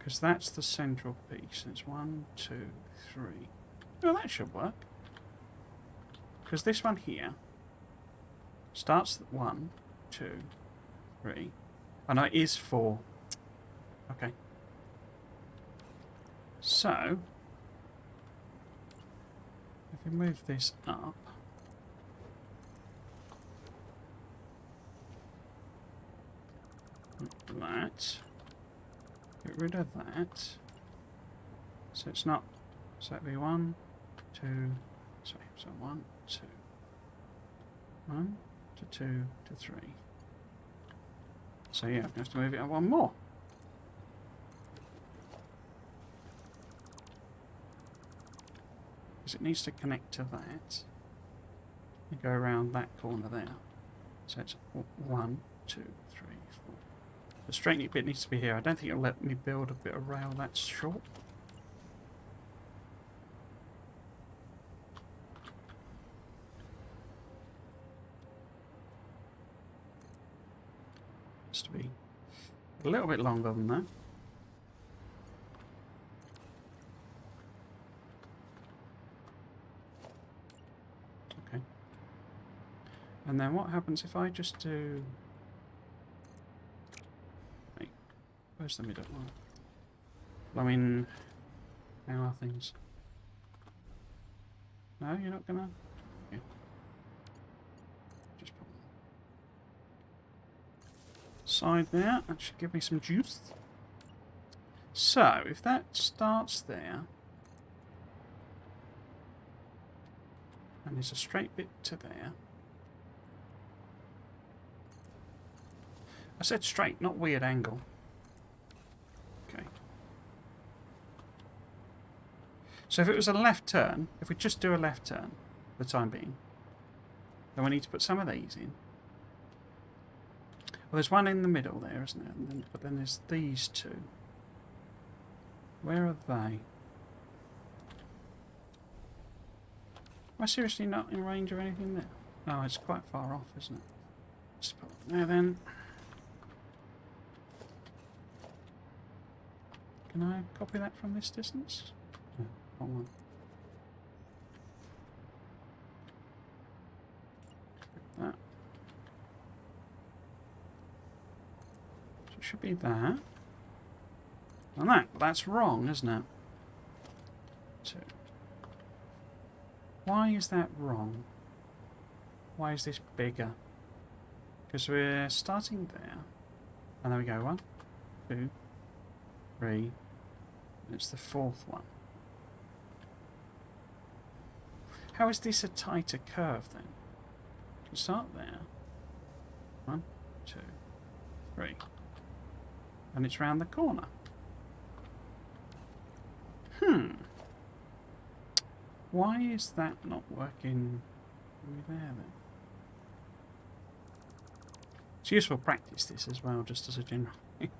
Because that's the central piece. It's 1, 2, 3. Well, that should work. Because this one here starts at 1, 2, 3. Oh no, it is 4. Okay. So, if we move this up, that, get rid of that, so it's not, so that'd be 1, 2, sorry, so 1, 2, 1 to 2 to 3. So yeah, I'm going to have to move it up one more. Because it needs to connect to that. And go around that corner there. So it's 1, 2, 3, 4. The straightening bit needs to be here. I don't think it'll let me build a bit of rail that's short. Has to be a little bit longer than that. Okay. And then what happens if I just do... Wait, where's the middle one? I mean, how are things? No, you're not gonna? Okay. Just put side there, that should give me some juice. So, if that starts there, and there's a straight bit to there. I said straight, not weird angle. Okay. So if it was a left turn, if we just do a left turn for the time being, then we need to put some of these in. Well, there's one in the middle there, isn't there? And then, but then there's these two. Where are they? Am I seriously not in range of anything there? Oh, it's quite far off, isn't it? Just put it there then. Can I copy that from this distance? No, wrong one. That. So it should be that. And that. But that's wrong, isn't it? 2. Why is that wrong? Why is this bigger? Because we're starting there. And there we go. 1, 2, 3. It's the 4th one. How is this a tighter curve then? You start there. 1, 2, 3. And it's round the corner. Why is that not working there then? It's useful practice this as well, just as a general thing.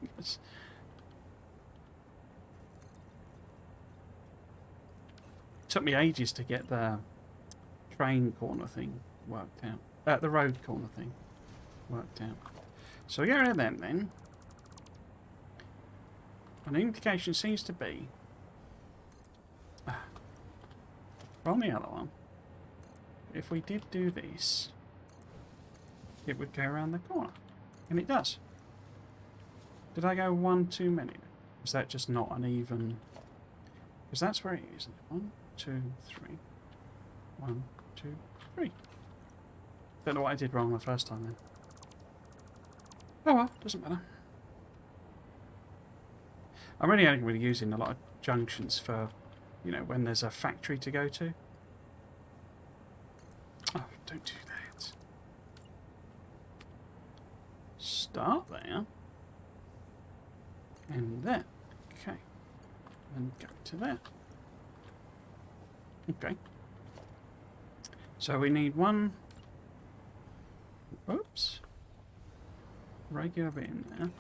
Took me ages to get the train corner thing worked out. The road corner thing worked out. So we get rid of them then. And the indication seems to be from the other one. If we did do this, it would go around the corner. And it does. Did I go one too many? Is that just not an even... Because that's where it is, isn't it? 1, 2, 3. 1, 2, 3. Don't know what I did wrong the first time then. Oh well, doesn't matter. I'm really only really using a lot of junctions for, you know, when there's a factory to go to. Oh, don't do that. Start there. And there. Okay. And go to there. Okay. So we need one... Oops. Regular bit in there.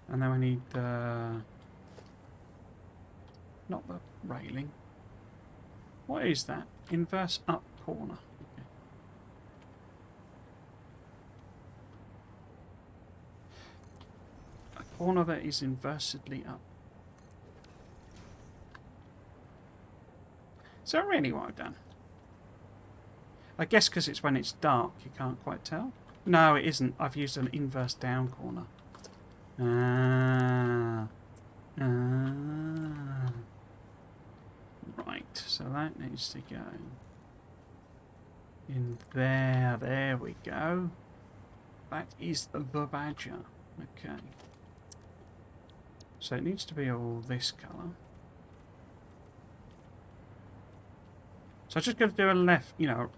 And then we need not the railing. What is that? Inverse up corner. Okay. corner that is inversedly up. Is that really what I've done? I guess because it's when it's dark, you can't quite tell. No, it isn't. I've used an inverse down corner. Right, so that needs to go in there. There we go. That is the badger. Okay. So it needs to be all this colour. So I'm just going to do a left, you know,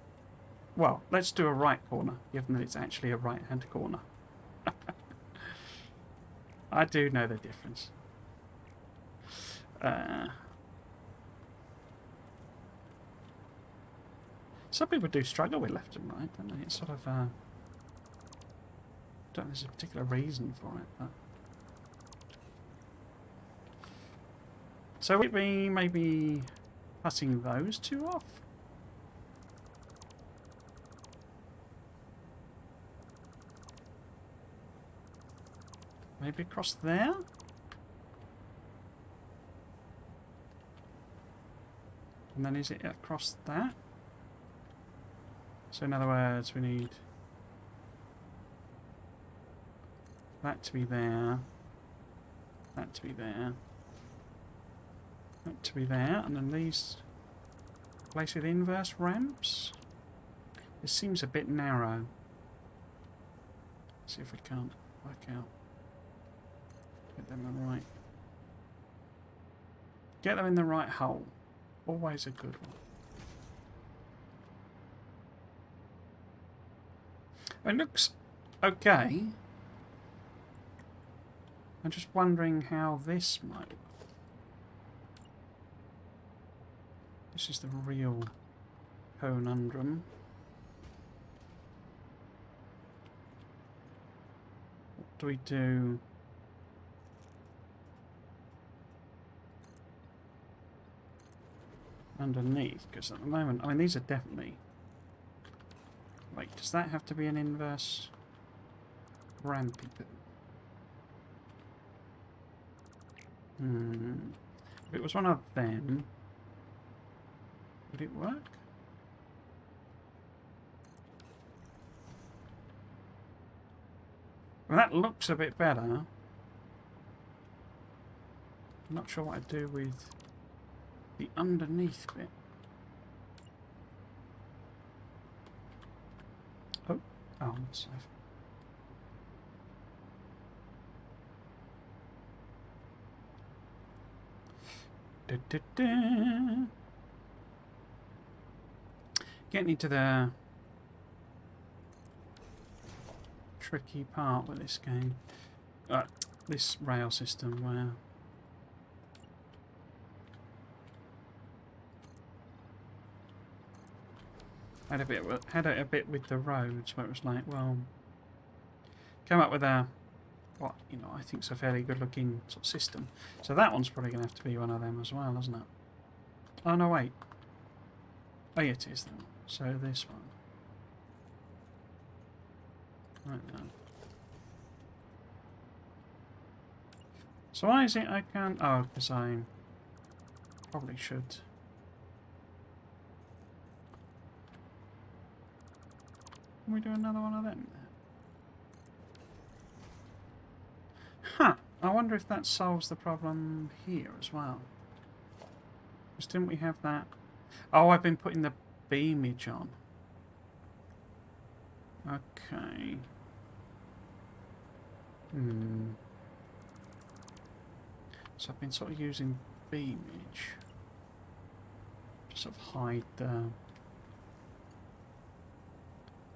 well, let's do a right corner, given that it's actually a right-hand corner. I do know the difference. Some people do struggle with left and right, don't they? It's sort of, don't know there's a particular reason for it, but... So would we maybe cutting those two off? Maybe across there? And then is it across that? So in other words, we need that to be there, that to be there, that to be there, and then these placed with inverse ramps. This seems a bit narrow. Let's see if we can't work out. Get them in the right. Get them in the right hole. Always a good one. It looks okay. I'm just wondering how this might work. This is the real conundrum. What do we do? Underneath, because at the moment, I mean, these are definitely... Wait, does that have to be an inverse rampy poo? If it was one of them, would it work? Well, that looks a bit better. I'm not sure what I'd do with the underneath bit. Oh, I'm safe. Da, da, da. Getting into the tricky part with this game. This rail system where had a bit with the roads where it was like, well, come up with a what, you know, I think is a fairly good looking sort of system. So that one's probably going to have to be one of them as well, isn't it? Oh no, wait. Oh yeah, it is then. So this one. Right now. So why is it I can't... Oh, because I probably should... Can we do another one of them? Huh. I wonder if that solves the problem here as well. Because didn't we have that? Oh, I've been putting the beamage on. Okay. So I've been sort of using beamage to sort of hide the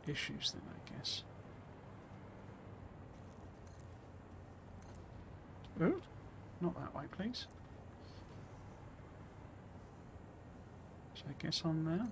issues then, I guess. Ooh, not that way, please. So I guess on there.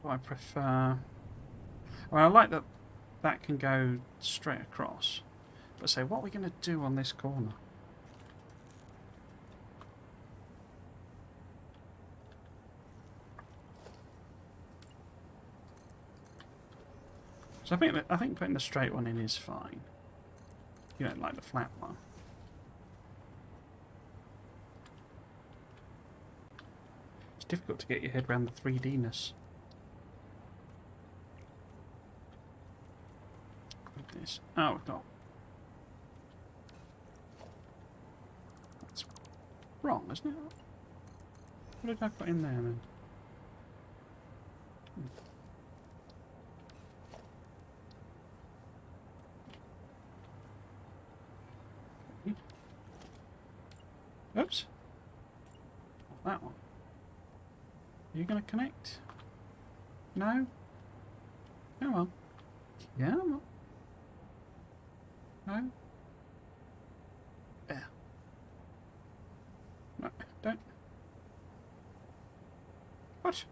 do I prefer? Well, I like that that can go straight across. But say, what are we going to do on this corner? So I think putting the straight one in is fine. You don't like the flat one. It's difficult to get your head around the 3D-ness. With this. Oh, we've got... That's wrong, isn't it? What did I put in there then? Oops. That one. Are you going to connect? No? Come on. Come on. No? There. No, don't. What?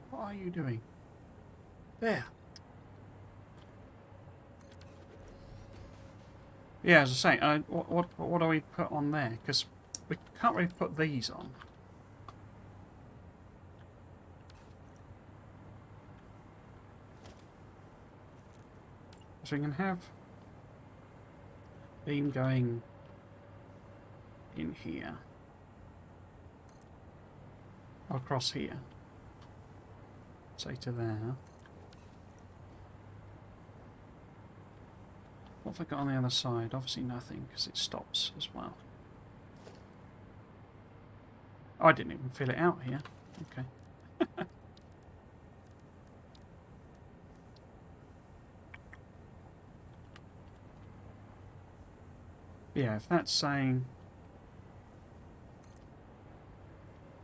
What are you doing? There. Yeah, as I say, what do we put on there? Because we can't really put these on. So we can have beam going in here. Or across here. Say to there. What have I got on the other side? Obviously nothing, because it stops as well. Oh, I didn't even fill it out here. Okay. Yeah, if that's saying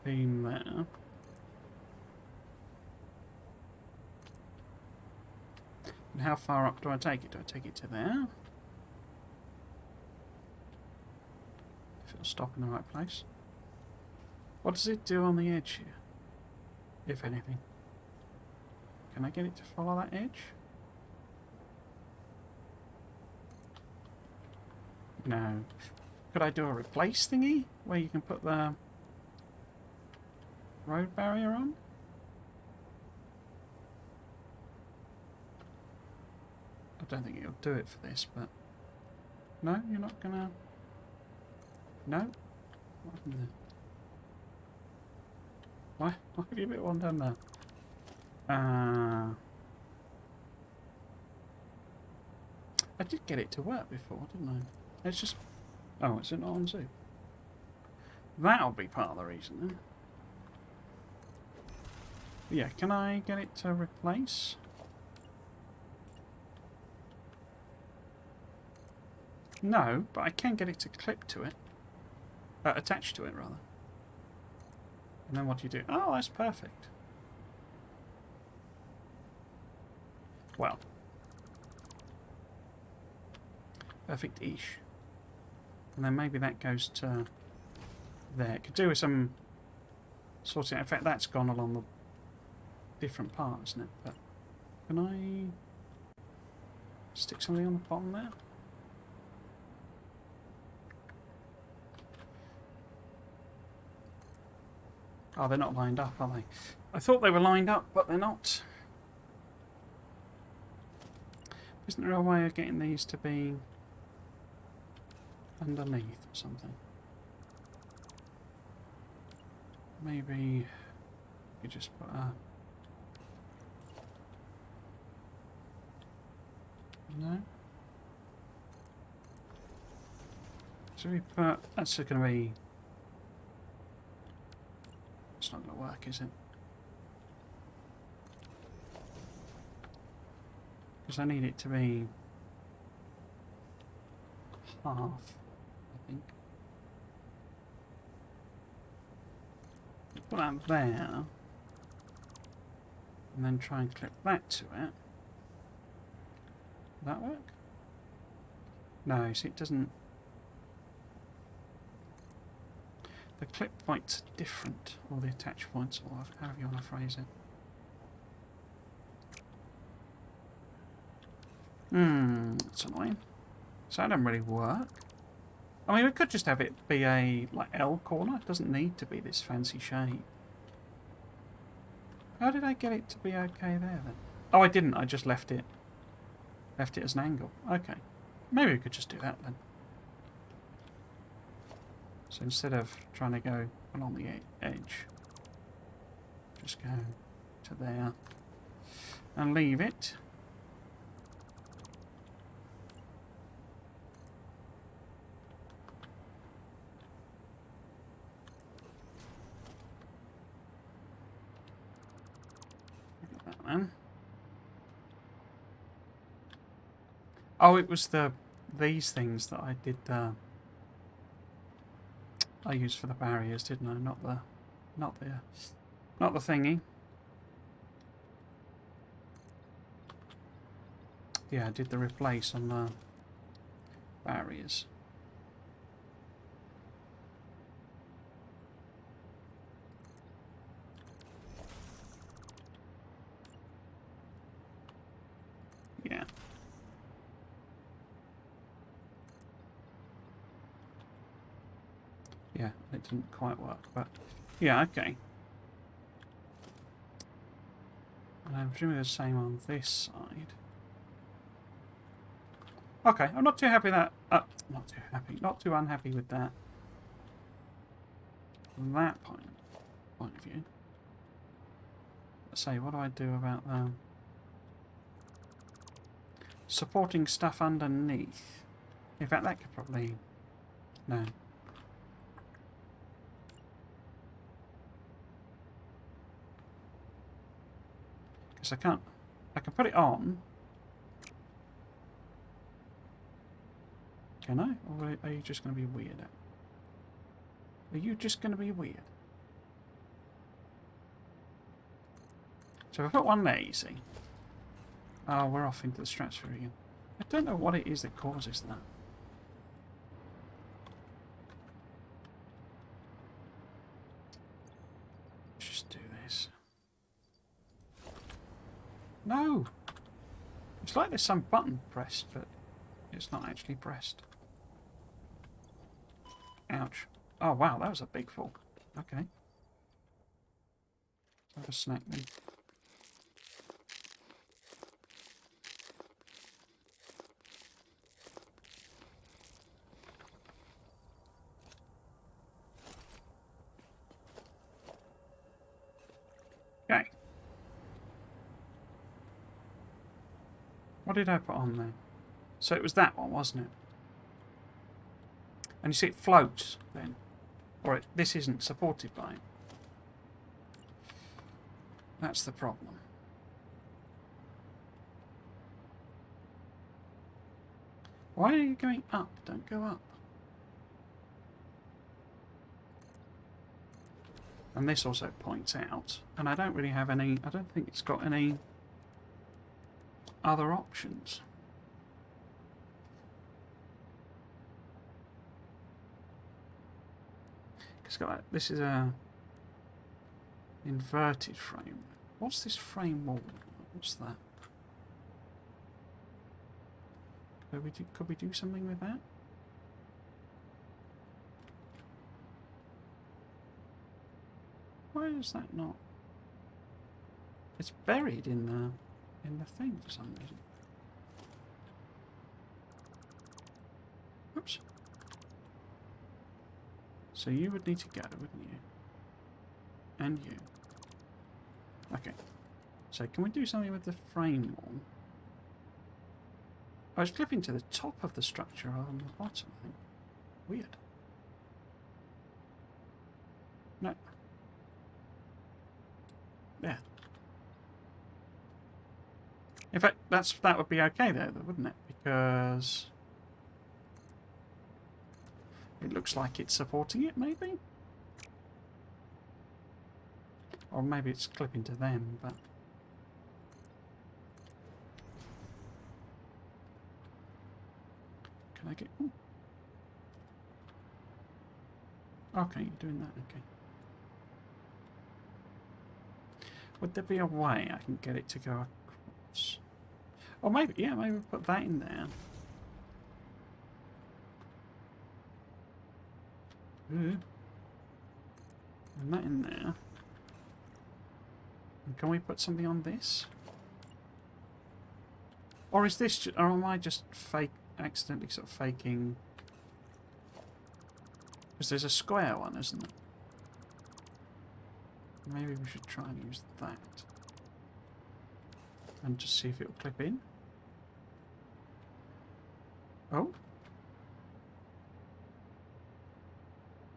beam there. And how far up do I take it? Do I take it to there? If it'll stop in the right place. What does it do on the edge here? If anything. Can I get it to follow that edge? No. Could I do a replace thingy? Where you can put the road barrier on? I don't think it'll do it for this, but... No, you're not gonna... No? What happened there? Why have you put one down there? I did get it to work before, didn't I? It's just... Oh, it's not on zoo. That'll be part of the reason, then. Yeah, can I get it to replace? No, but I can get it to clip to it. Attach to it, rather. And then what do you do? Oh, that's perfect. Well. Perfect-ish. And then maybe that goes to there. It could do with some sorting. In fact, that's gone along the different part, isn't it? But can I stick something on the bottom there? Oh, they're not lined up, are they? I thought they were lined up, but they're not. Isn't there a way of getting these to be underneath or something? Maybe you just put a... No? So we put... That's going to be... It's not going to work, is it? Because I need it to be half, I think. Put that there, and then try and clip that to it. Will that work? No, see, it doesn't. The clip points are different, or the attach points, or however you want to phrase it. That's annoying. So that doesn't really work. I mean, we could just have it be a like L corner. It doesn't need to be this fancy shape. How did I get it to be okay there then? Oh, I didn't. I just left it as an angle. Okay. Maybe we could just do that then. So instead of trying to go along the edge, just go to there and leave it. Look at that then. Oh, it was these things that I did. I used for the barriers, didn't I? Not the thingy. Yeah, I did the replace on the barriers. Yeah. Yeah, it didn't quite work, but yeah, okay. And I'm presuming the same on this side. Okay, I'm not too happy that. Not too unhappy with that. From that point of view. Let's say, what do I do about supporting stuff underneath? In fact, that could probably no. Because I can put it on. Can I? Or are you just going to be weird? Are you just going to be weird? So if I put one there, you see. Oh, we're off into the stratosphere again. I don't know what it is that causes that. Let's just do this. No! It's like there's some button pressed, but it's not actually pressed. Ouch. Oh wow, that was a big fall. Okay. Let's have a snack then. Okay. What did I put on there? So it was that one, wasn't it? And you see it floats then. Or this isn't supported by it. That's the problem. Why are you going up? Don't go up. And this also points out. And I don't really have any... I don't think it's got any other options. It's got this is a inverted frame. What's this frame wall? What's that? Could we do something with that? Why is that not? It's buried in the thing for some reason. Oops. So you would need to go, wouldn't you? And you. Okay. So can we do something with the frame wall? I was clipping to the top of the structure rather than the bottom, I think. Weird. No. Yeah. In fact, that would be okay there, wouldn't it? Because it looks like it's supporting it, maybe? Or maybe it's clipping to them, but... Can I get... Ooh. Okay, you're doing that, okay. Would there be a way I can get it to go across? Or maybe, yeah, maybe put that in there. Ooh. And that in there. And can we put something on this? Or is this, or am I just accidentally sort of faking? Because there's a square one, isn't there? Maybe we should try and use that. And just see if it'll clip in. Oh.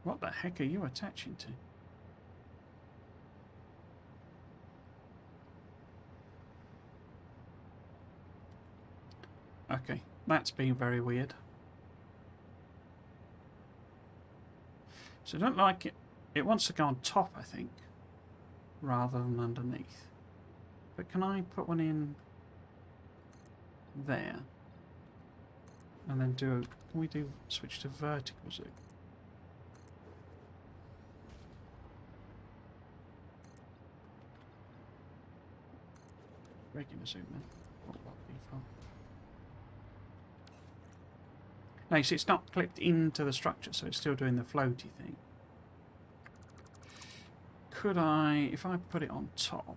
What the heck are you attaching to? Okay, that's being very weird. So I don't like it. It wants to go on top, I think, rather than underneath. But can I put one in there? And then do, can we do, switch to vertical zoom? Regular zoom then. What will that be from? No, you see, it's not clipped into the structure, so it's still doing the floaty thing. Could I, if I put it on top?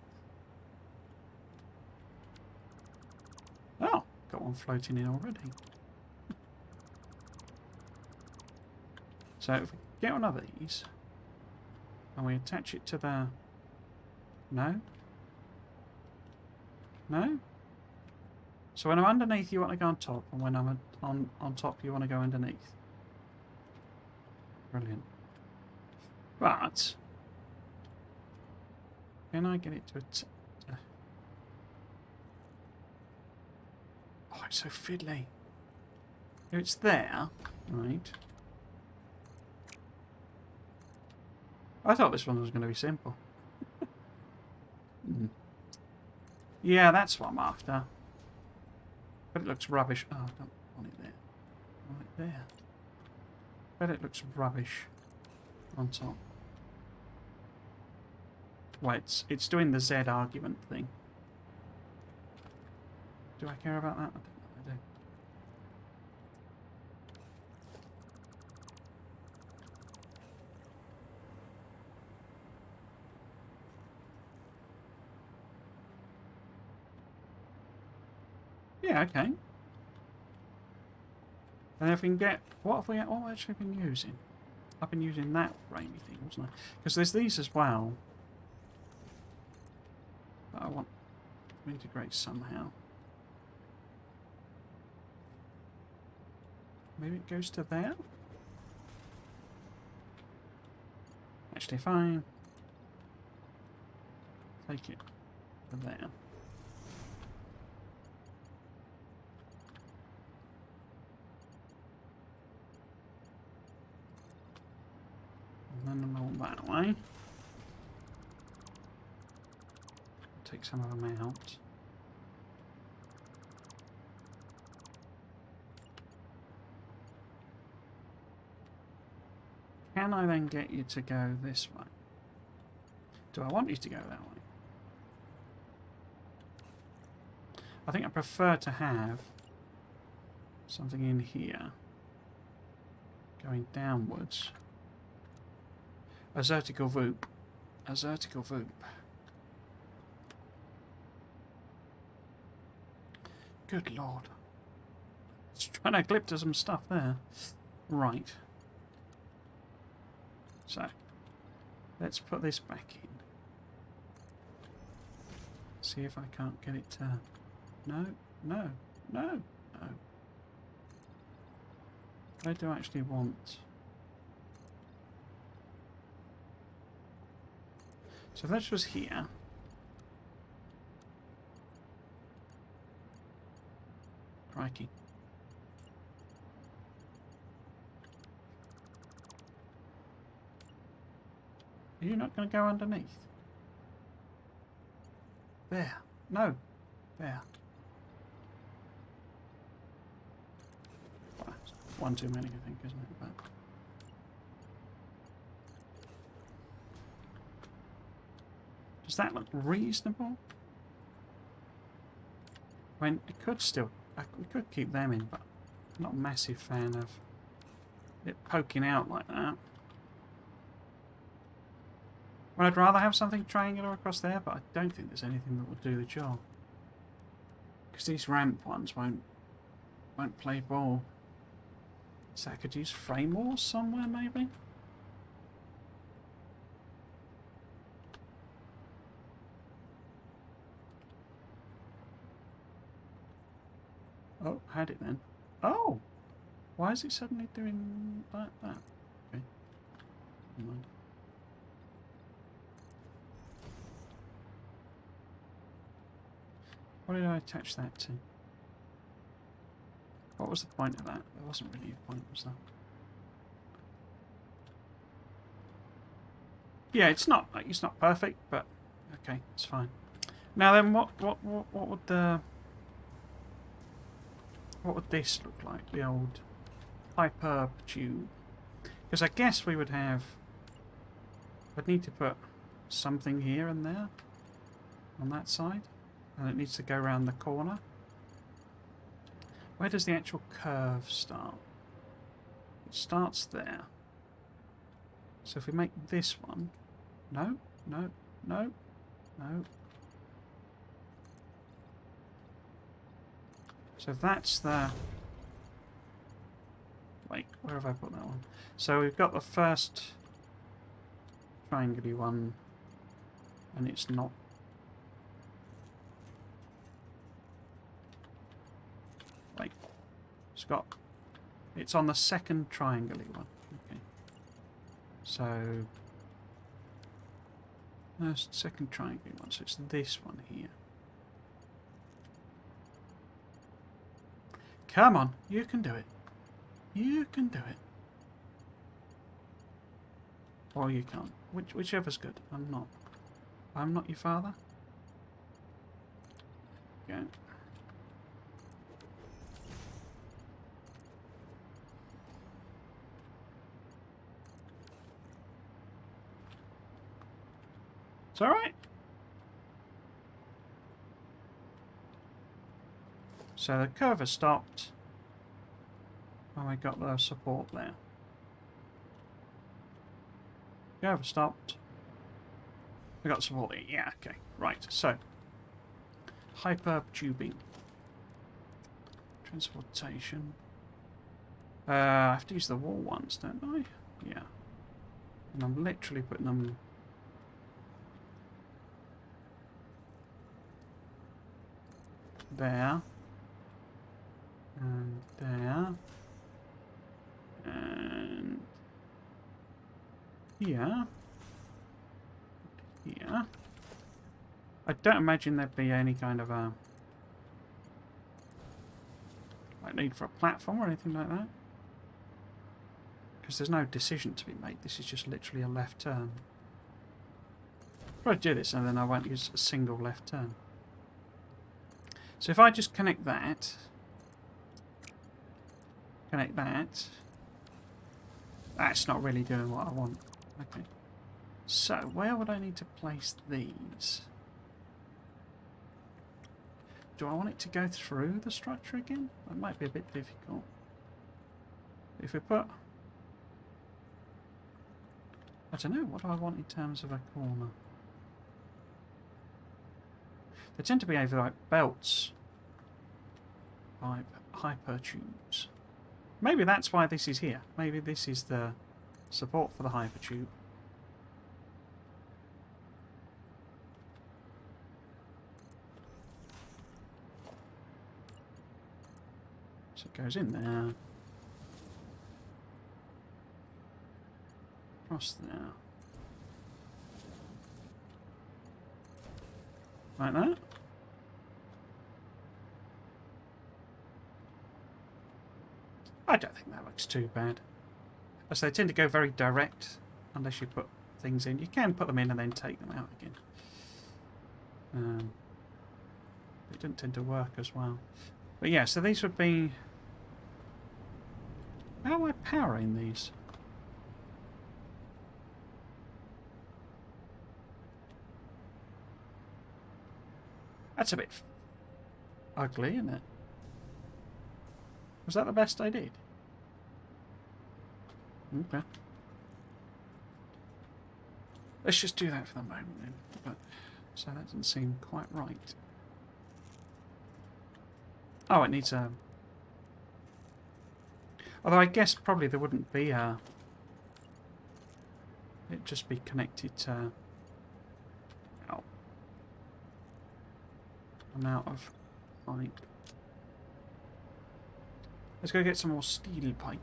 Oh, got one floating in already. So if we get one of these, and we attach it to the... No? No? So when I'm underneath, you want to go on top, and when I'm on top, you want to go underneath. Brilliant. But can I get it to oh, it's so fiddly. If it's there, right? I thought this one was going to be simple. Yeah, that's what I'm after. But it looks rubbish. Oh, I don't want it there. I want it there. But it looks rubbish on top. Well, it's doing the Z argument thing. Do I care about that? I don't know if I do. Yeah, okay. And if we can get... What have I actually been using? I've been using that framey thing, wasn't I? Because there's these as well that I want to integrate somehow. Maybe it goes to there? Actually, if I take it to there. And then along that way. Take some of them out. Can I then get you to go this way? Do I want you to go that way? I think I prefer to have something in here going downwards. A vertical voop. A vertical voop. Good lord. It's trying to clip to some stuff there. Right. So, let's put this back in. See if I can't get it to... No, no, no, no. I do actually want... So that was here. Crikey. Are you not going to go underneath? There. No. There. Well, one too many, I think, isn't it? But Does that look reasonable? I mean, it could still... we could keep them in, but I'm not a massive fan of it poking out like that. Well, I'd rather have something triangular across there, but I don't think there's anything that will do the job. Because these ramp ones won't play ball. So I could use frame walls somewhere, maybe? Oh, had it then. Oh! Why is it suddenly doing like that? Okay. Never mind. What did I attach that to? What was the point of that? There wasn't really a point, was there? Yeah, it's not perfect, but okay, it's fine. Now then, what would this look like? The old hyper tube? Because I guess we would have. I'd need to put something here and there on that side, and it needs to go around the corner. Where does the actual curve start? It starts there. So if we make this one, no. So that's the... Wait, where have I put that one? So we've got the first triangular one, and it's not... Wait, it's on the second triangular one. Okay. So... second triangular one, so it's this one here. Come on, you can do it. You can do it. Or you can't. Whichever's good. I'm not your father. Okay. It's alright. So the curve has stopped. And we got the support there. Curve has stopped. We got support there. Yeah, okay. Right, so. Hyper tubing. Transportation. I have to use the wall ones, don't I? Yeah. And I'm literally putting them... there. And there. And... here. Here. I don't imagine there'd be any kind of a... like need for a platform or anything like that. Because there's no decision to be made. This is just literally a left turn. I'll do this and then I won't use a single left turn. So if I just connect that... connect that... that's not really doing what I want. Okay. So, where would I need to place these? Do I want it to go through the structure again? That might be a bit difficult. If we put... I don't know, what do I want in terms of a corner? They tend to be over like belts. Hyper tubes. Maybe that's why this is here. Maybe this is the support for the hyper tube. So it goes in there. Across there. Like that. I don't think that looks too bad. As they tend to go very direct unless you put things in. You can put them in and then take them out again. It didn't tend to work as well. But yeah, so these would be... how am I powering these? That's a bit ugly, isn't it? Was that the best I did? Okay. Let's just do that for the moment then. But, so that doesn't seem quite right. Oh, it needs a... Although I guess probably there wouldn't be a... It'd just be connected to... Oh. I'm out of pipe. Let's go get some more steel pipe.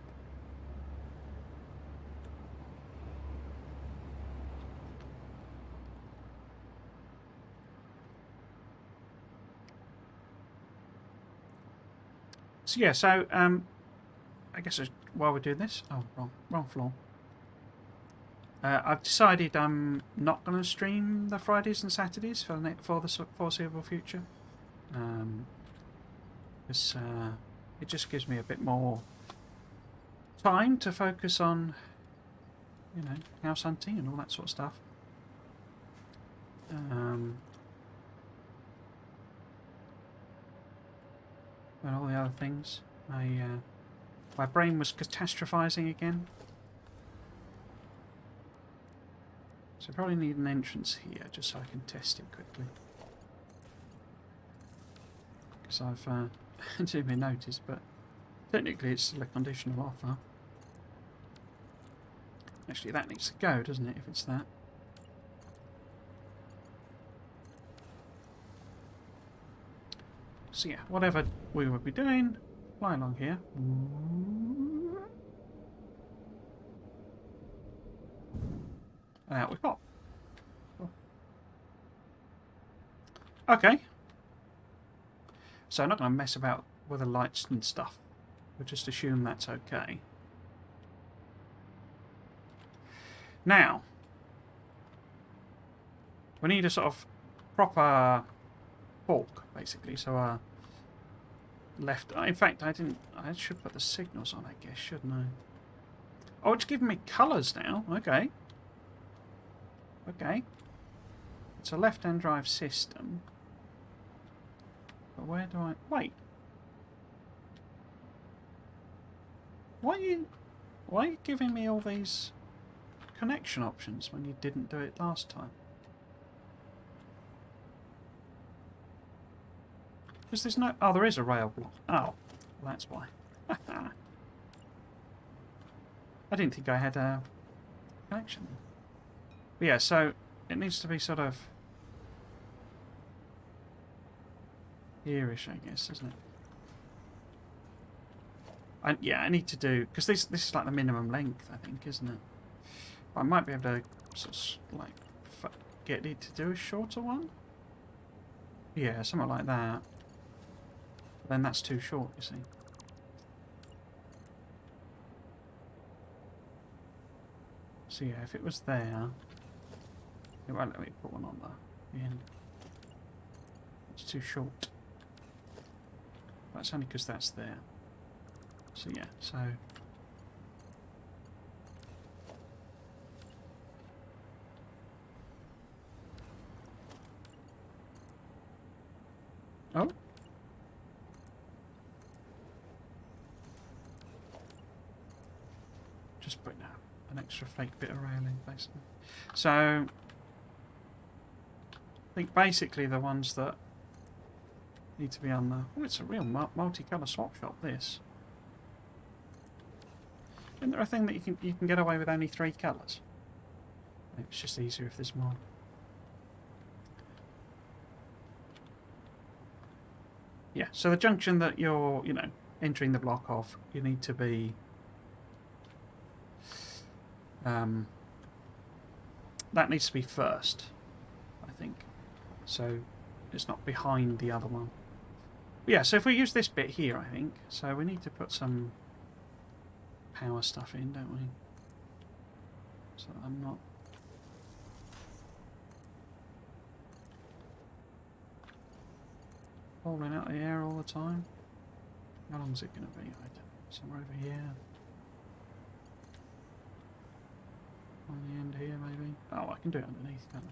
So yeah, so I guess while we're doing this, oh wrong floor. I've decided I'm not going to stream the Fridays and Saturdays for the foreseeable future, because it just gives me a bit more time to focus on, you know, house hunting and all that sort of stuff. And all the other things. My brain was catastrophizing again. So I probably need an entrance here, just so I can test it quickly. Because I've didn't even notice, but technically it's still a conditional offer. Actually, that needs to go, doesn't it, if it's that? So yeah, whatever we would be doing, fly along here. And out we pop. Okay. So I'm not going to mess about with the lights and stuff. We'll just assume that's okay. Now, we need a sort of proper fork, basically. So left. In fact, I should put the signals on, I guess, shouldn't I? Oh, it's giving me colours now. Okay. Okay. It's a left-hand drive system. But where do I... Wait. Why are you giving me all these connection options when you didn't do it last time? Because there's no... Oh, there is a rail block. Oh, well, that's why. I didn't think I had a connection. But yeah, so it needs to be sort of here-ish, I guess, isn't it? Yeah, I need to do... Because this is like the minimum length, I think, isn't it? But I might be able to sort of, like, get it to do a shorter one? Yeah, something like that. But then that's too short, you see. So yeah, if it was there... It won't let me put one on the end. It's too short. That's only because that's there. So yeah, so... Oh? Just put an extra fake bit of railing, basically. So... I think basically the ones that need to be on the... Oh, it's a real multicolour swap shop, this. Isn't there a thing that you can get away with only 3 colours? It's just easier if there's more. Yeah, so the junction that you're, you know, entering the block of, you need to be... that needs to be first, I think. So it's not behind the other one. But yeah, so if we use this bit here, I think, so we need to put some power stuff in, don't we? So I'm not... falling out of the air all the time. How long is it going to be? I don't know. Somewhere over here. On the end here, maybe. Oh, I can do it underneath, can't I?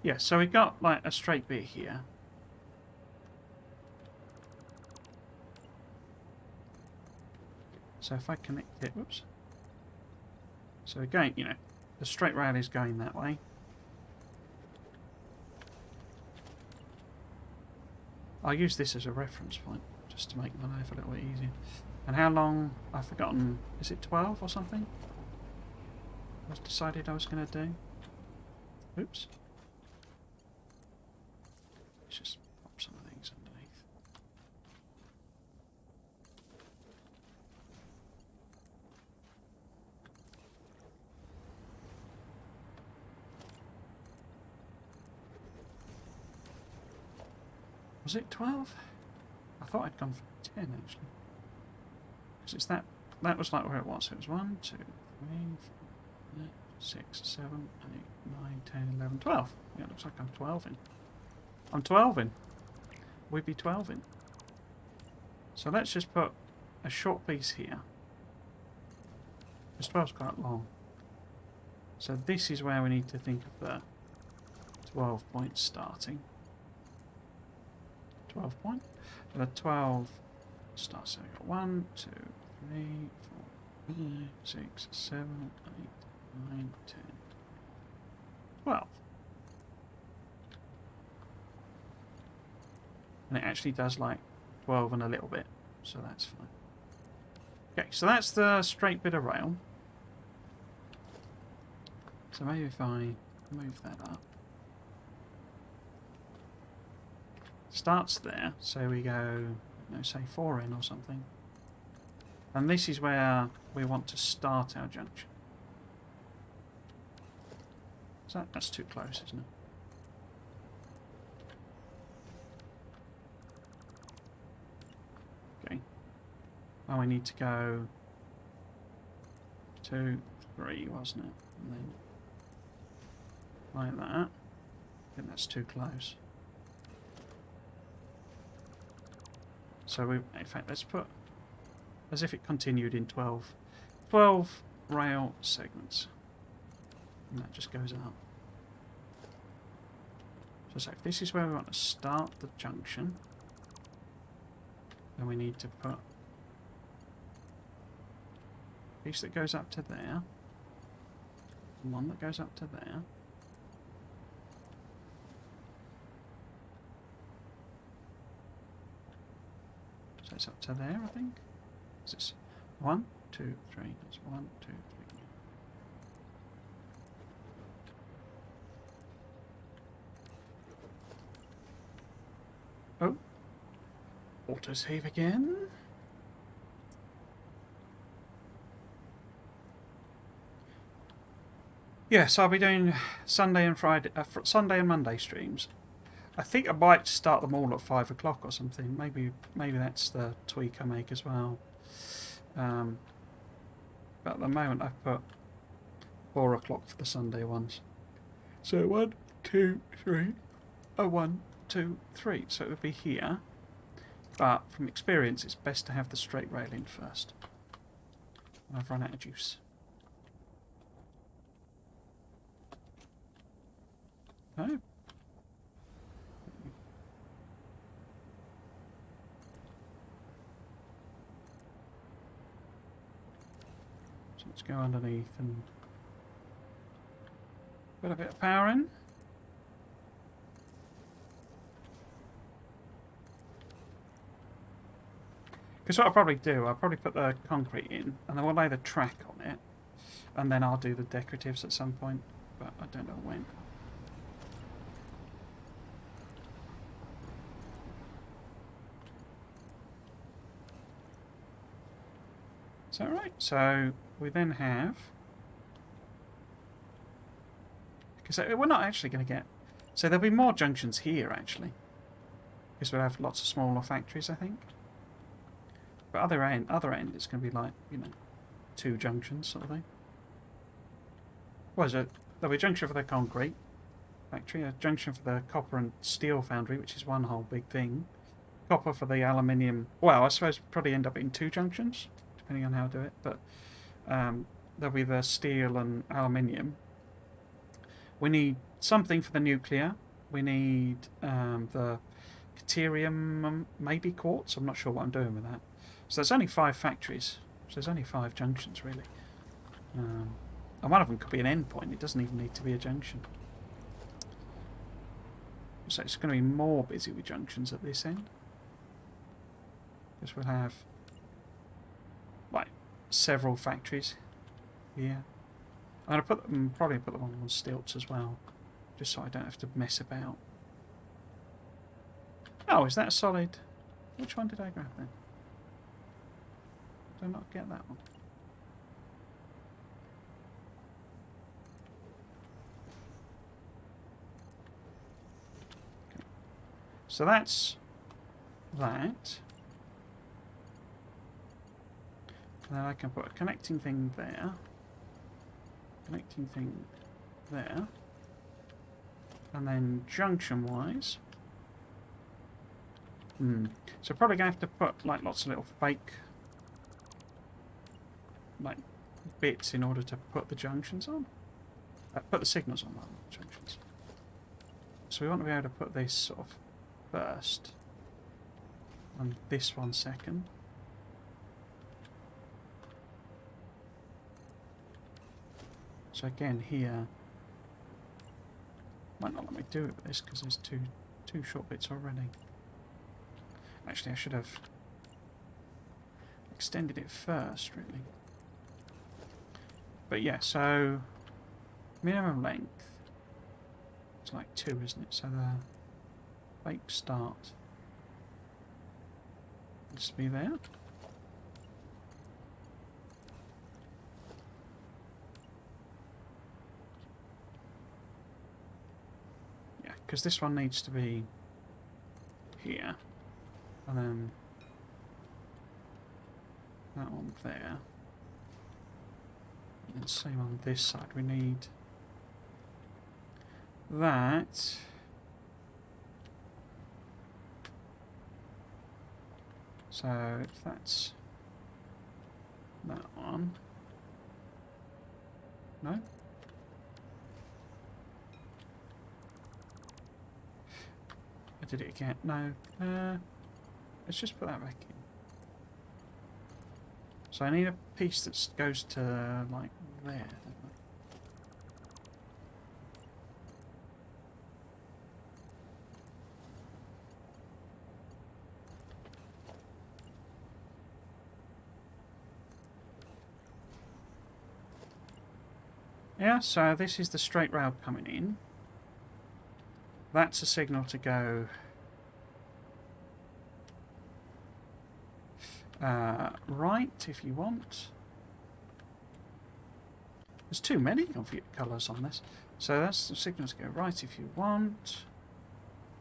Yeah, so we've got like a straight bit here. So if I connect it, whoops. So again, you know, the straight rail is going that way. I'll use this as a reference point, just to make my life a little bit easier. And how long, I've forgotten, is it 12 or something? I decided I was going to do. Oops. Let's just pop some of these underneath. Was it 12? I thought I'd gone for 10 actually. Because it's that was like where it was. It was 1, 2, 3, 4, 5, 6, 7, 8, 9, 10, 11, 12. Yeah, it looks like I'm 12 in. I'm 12 in. We'd be 12 in. So let's just put a short piece here. Because 12's quite long. So this is where we need to think of the 12 points starting. 12 point. And the 12 starts. So we've got 1, 2, 3, 4, 5, 6, 7, 8, 9, 10, 12. And it actually does like 12 and a little bit, so that's fine. Okay, so that's the straight bit of rail. So maybe if I move that up. Starts there, so we go, you know, say 4 in or something. And this is where we want to start our junction. So that's too close, isn't it? Okay. Well, we need to go 2, 3, wasn't it? And then like that. I think that's too close. So we, in fact, let's put as if it continued in 12 rail segments. And that just goes up. So if this is where we want to start the junction, then we need to put a piece that goes up to there, and one that goes up to there. So it's up to there, I think. Is this 1, 2, 3? That's 1, 2, 3. Oh, autosave again. Yes, I'll be doing Sunday and Friday, Sunday and Monday streams. I think I might start them all at 5 o'clock or something. Maybe that's the tweak I make as well. But at the moment I've put 4 o'clock for the Sunday ones. So 1, 2, 3. Oh, 1, 2, 3. So it would be here. But from experience, it's best to have the straight rail in first. I've run out of juice. Oh. So let's go underneath and put a bit of power in. Because what I'll probably do, I'll probably put the concrete in, and then we'll lay the track on it, and then I'll do the decoratives at some point, but I don't know when. Is that right? So we then have, because we're not actually going to get, so there'll be more junctions here actually, because we'll have lots of smaller factories, I think. But other end it's going to be like, you know, 2 junctions sort of thing. What is it? There'll be a junction for the concrete factory, a junction for the copper and steel foundry, which is one whole big thing. Copper for the aluminium. Well, I suppose probably end up in 2 junctions, depending on how to do it. But there'll be the steel and aluminium. We need something for the nuclear. We need the Caterium, maybe quartz. I'm not sure what I'm doing with that. So there's only 5 factories. So there's only 5 junctions, really. And one of them could be an endpoint. It doesn't even need to be a junction. So it's going to be more busy with junctions at this end. Because we'll have, like, several factories here. I'm going to probably put them on stilts as well. Just so I don't have to mess about. Oh, is that a solid? Which one did I grab then? Did I not get that one? Okay. So that's that. And then I can put a connecting thing there. Connecting thing there. And then junction-wise... So probably going to have to put like lots of little fake like bits in order to put the junctions on. Put the signals on rather than junctions. So we want to be able to put this sort of first and this one second. So again here might not let me do it with this because there's two short bits already. Actually, I should have extended it first, really. But yeah, so minimum length. It's like 2, isn't it? So the fake start needs to be there. Yeah, because this one needs to be here. And then that one there. And then same on this side. We need that. So if that's that one. No? I did it again. No. Let's just put that back in. So I need a piece that goes to, like, there. Yeah, so this is the straight rail coming in. That's a signal to go... right, if you want. There's too many colours on this. So that's the signal to go right if you want.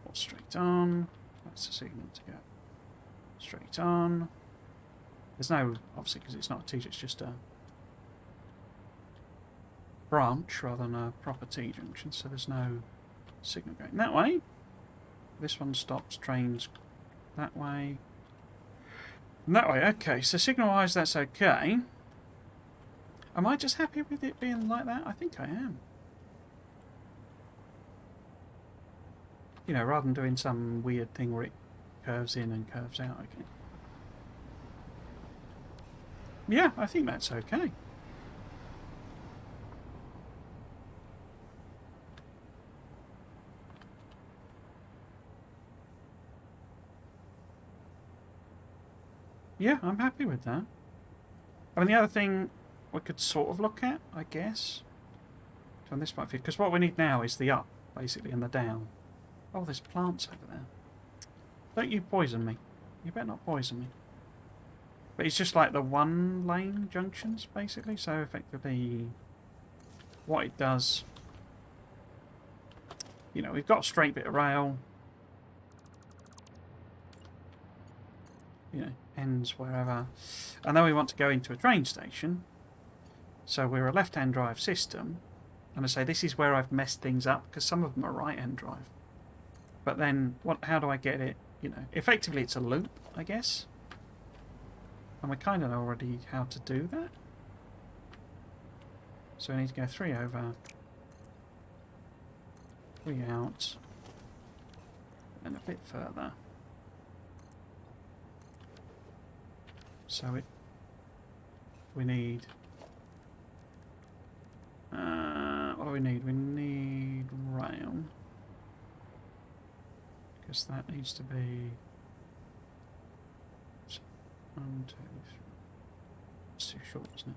Or straight on. That's the signal to go straight on. There's no, obviously, because it's not a teach, it's just a branch rather than a proper T-junction, so there's no signal going that way. This one stops trains that way. And that way, okay, so signal-wise that's okay. Am I just happy with it being like that? I think I am. You know, rather than doing some weird thing where it curves in and curves out again. Yeah, I think that's okay. Yeah, I'm happy with that. I mean, the other thing we could sort of look at, I guess, on this point, because what we need now is the up, basically, and the down. Oh, there's plants over there. Don't you poison me. You better not poison me. But it's just like the one-lane junctions, basically. So, effectively, what it does... You know, we've got a straight bit of rail. You know, ends wherever. And then we want to go into a train station. So we're a left-hand drive system. And I say this is where I've messed things up, because some of them are right-hand drive. But then, how do I get it? You know, effectively it's a loop, I guess. And we kind of know already how to do that. So we need to go 3 over We out. And a bit further. So we need... what do we need? We need rail. Because that needs to be... 1, 2, 3. It's too short, isn't it?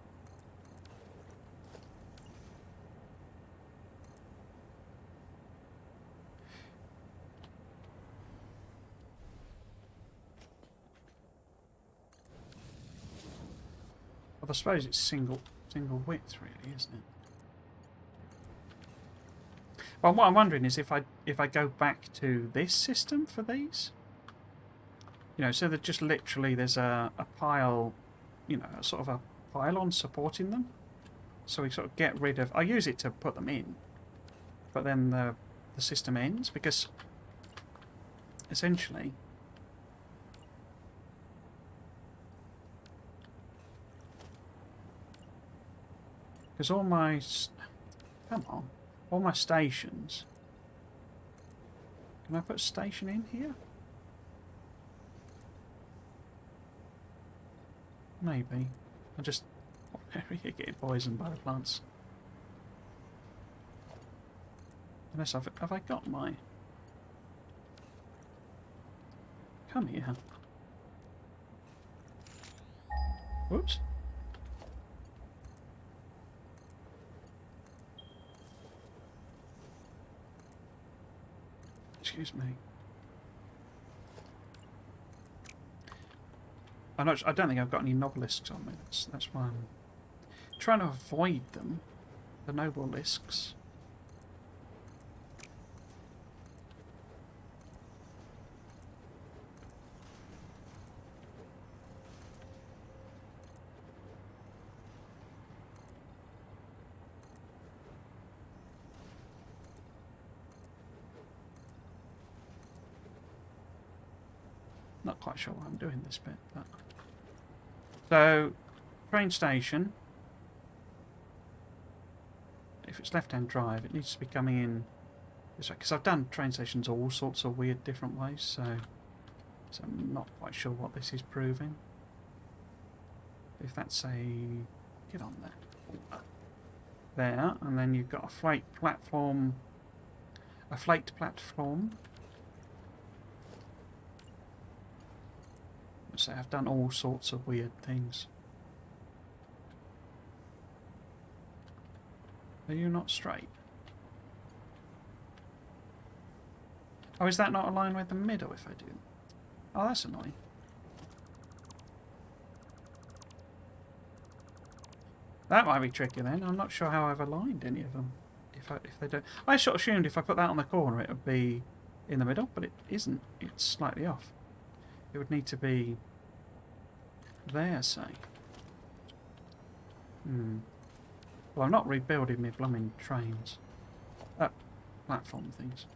Well, I suppose it's single width, really, isn't it? Well, what I'm wondering is if I go back to this system for these, you know, so that just literally there's a pile, you know, a sort of a pylon supporting them. So we sort of get rid of... I use it to put them in, but then the system ends because essentially... Because all my... Come on. All my stations... Can I put a station in here? Maybe. I just... You're getting poisoned by the plants. Unless have I got my... Come here. Whoops. Excuse me. I don't think I've got any nobelisks on me. That's why I'm trying to avoid them. The nobelisks. Not quite sure why I'm doing this bit, but... So, train station. If it's left-hand drive, it needs to be coming in this way. Because I've done train stations all sorts of weird different ways, so I'm not quite sure what this is proving. If that's a... Get on there. There, and then you've got a freight platform... A flaked platform. So I've done all sorts of weird things. Are you not straight? Oh, is that not aligned with the middle if I do? Oh, that's annoying. That might be tricky then. I'm not sure how I've aligned any of them. If they don't... I sort of assumed if I put that on the corner it would be in the middle, but it isn't. It's slightly off. It would need to be... there, say. Well, I'm not rebuilding my blooming trains. Platform things.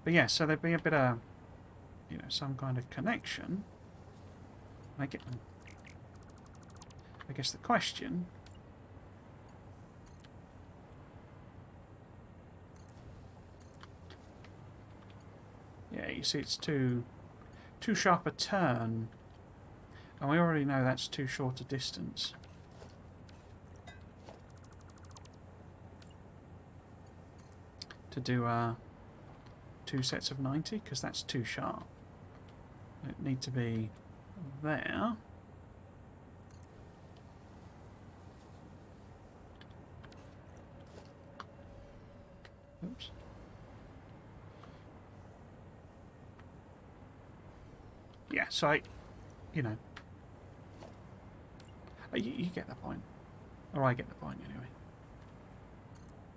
But yeah, so there'd be a bit of, you know, some kind of connection. I guess the question... Yeah, you see it's too sharp a turn. And we already know that's too short a distance. To do 2 sets of 90, because that's too sharp. It need to be there. Oops. Yeah, so you know, you get the point. Or I get the point anyway.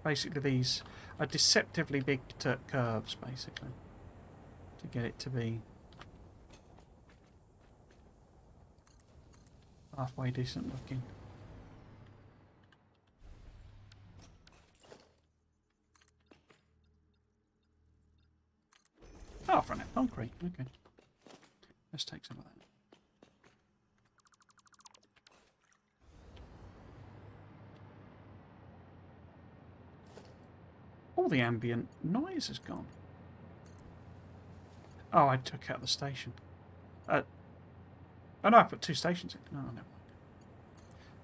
Basically these are deceptively big curves, basically, to get it to be halfway decent looking. Oh, front end concrete, okay. Let's take some of that. All the ambient noise has gone. Oh, I took out the station. Oh no, I put 2 stations in. No, never mind.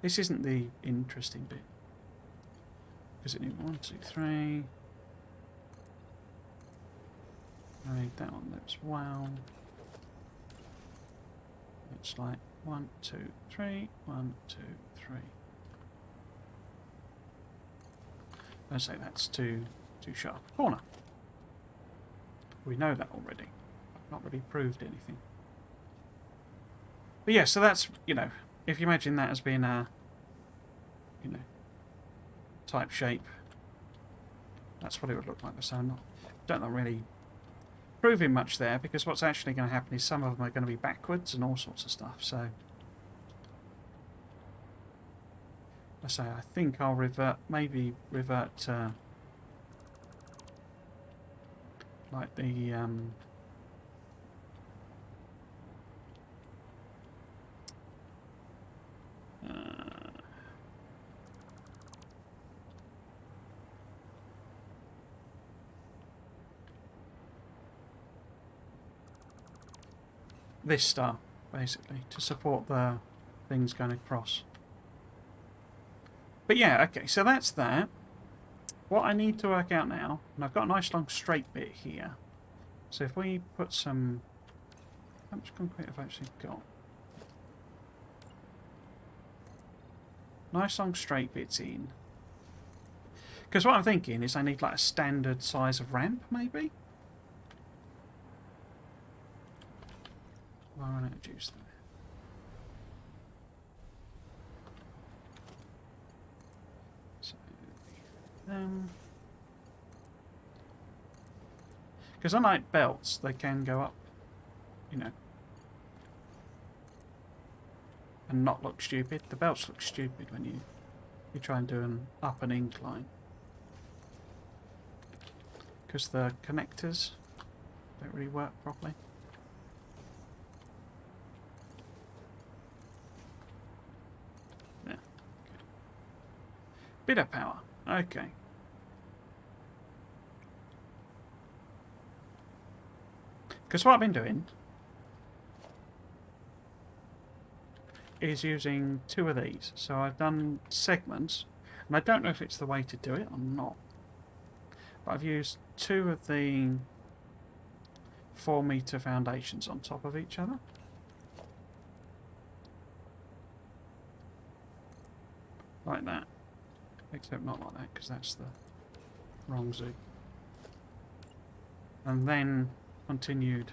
This isn't the interesting bit. Because it needs 1, 2, 3. I need that one as well. It's like 1, 2, 3, 1, 2, 3. I say that's too sharp a corner. We know that already. I've not really proved anything. But yeah, so that's, you know, if you imagine that as being a, you know, type shape, that's what it would look like. So I'm not really proving much there, because what's actually going to happen is some of them are going to be backwards and all sorts of stuff. So I say I think I'll maybe revert like the this star, basically, to support the things going across. But yeah, okay, so that's that. What I need to work out now, and I've got a nice long straight bit here. So if we put some... How much concrete have I actually got? Nice long straight bits in. Because what I'm thinking is I need like a standard size of ramp, maybe? Why won't I reduce that? So, because unlike belts, they can go up, you know, and not look stupid. The belts look stupid when you try and do an incline. Because the connectors don't really work properly. Yeah. Good. Bit of power. Okay. Because what I've been doing is using 2 of these. So I've done segments, and I don't know if it's the way to do it or not. But I've used 2 of the 4-metre foundations on top of each other. Like that. Except not like that, because that's the wrong zoo. And then continued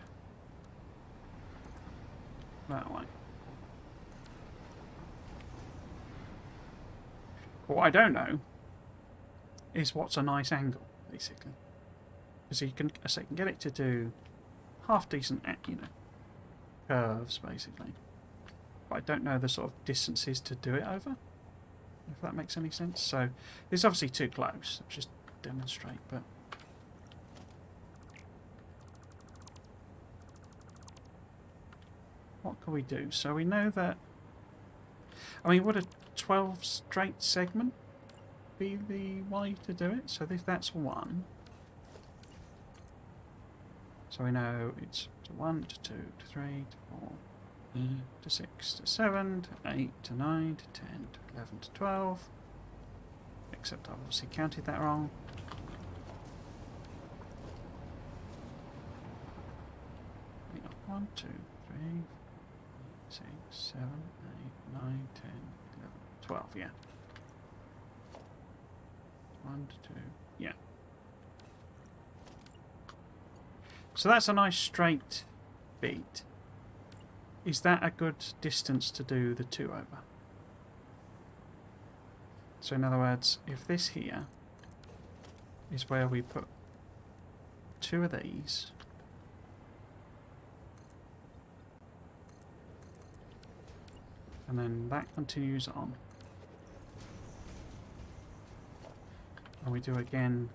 that way. But what I don't know is what's a nice angle, basically. Because you can get it to do half decent, you know, curves, basically. But I don't know the sort of distances to do it over, if that makes any sense. So it's obviously too close. I'll just demonstrate, but what can we do? So we know that, I mean, would a 12 straight segment be the way to do it? So if that's 1, so we know it's to 1 to 2 to 3 to 4 to 6 to 7 to 8 to 9 to 10 to 11 to 12. Except I've obviously counted that wrong. Hang on. 1, 2, 3, 6, 7, 8, 9, 10, 11, 12, yeah. 1 to 2, yeah. So that's a nice straight beat. Is that a good distance to do the 2 over? So in other words, if this here is where we put 2 of these, and then that continues on, and we do again,